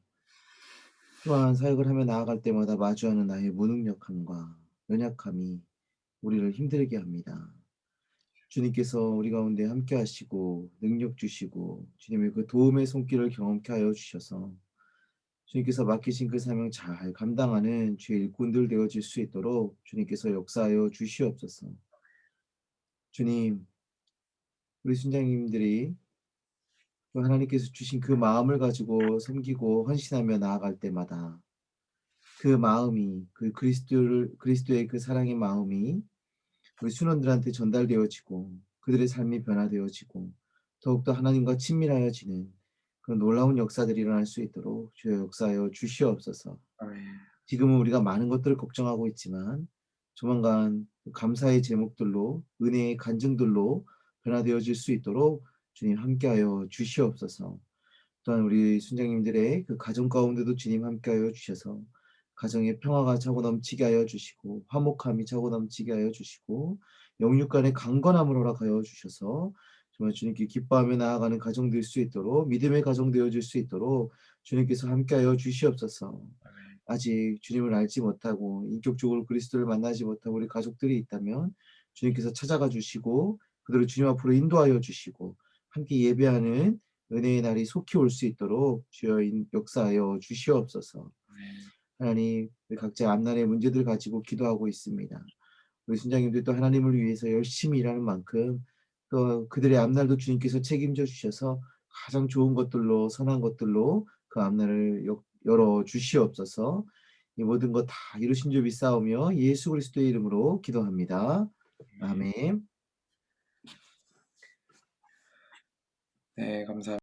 또한 사역을 하며 나아갈 때마다 마주하는 나의 무능력함과 연약함이 우리를 힘들게 합니다. 주님께서 우리 가운데 함께 하시고 능력 주시고 주님의 그 도움의 손길을 경험케 하여 주셔서 주님께서 맡기신 그 사명 잘 감당하는 주의 일꾼들 되어질 수 있도록 주님께서 역사하여 주시옵소서. 주님, 우리 순장님들이 그 하나님께서 주신 그 마음을 가지고 섬기고 헌신하며 나아갈 때마다 그 마음이 그 그리스도의 그 사랑의 마음이 우리 순원들한테 전달되어지고 그들의 삶이 변화되어지고 더욱더 하나님과 친밀하여지는 그런 놀라운 역사들이 일어날 수 있도록 주여 역사하여 주시옵소서. 지금은 우리가 많은 것들을 걱정하고 있지만 조만간 감사의 제목들로 은혜의 간증들로 변화되어질 수 있도록 주님 함께하여 주시옵소서. 또한 우리 순장님들의 그 가정 가운데도 주님 함께하여 주셔서 가정의 평화가 차고 넘치게 하여 주시고 화목함이 차고 넘치게 하여 주시고 영육 간의 강건함을 허락하여 주셔서 정말 주님께 기뻐하며 나아가는 가정 될 수 있도록 믿음의 가정 되어질 수 있도록 주님께서 함께하여 주시옵소서. 아직 주님을 알지 못하고 인격적으로 그리스도를 만나지 못하고 우리 가족들이 있다면 주님께서 찾아가 주시고 그들을 주님 앞으로 인도하여 주시고 함께 예배하는 은혜의 날이 속히 올 수 있도록 주여 역사하여 주시옵소서. 하나님, 우리 각자 앞날의 문제들 가지고 기도하고 있습니다. 우리 순장님들도 하나님을 위해서 열심히 일하는 만큼 또 그들의 앞날도 주님께서 책임져 주셔서 가장 좋은 것들로 선한 것들로 그 앞날을 열어 주시옵소서. 이 모든 것 다 이루신 줄 믿사오며 예수 그리스도의 이름으로 기도합니다. 아멘. 네, 감사합니다.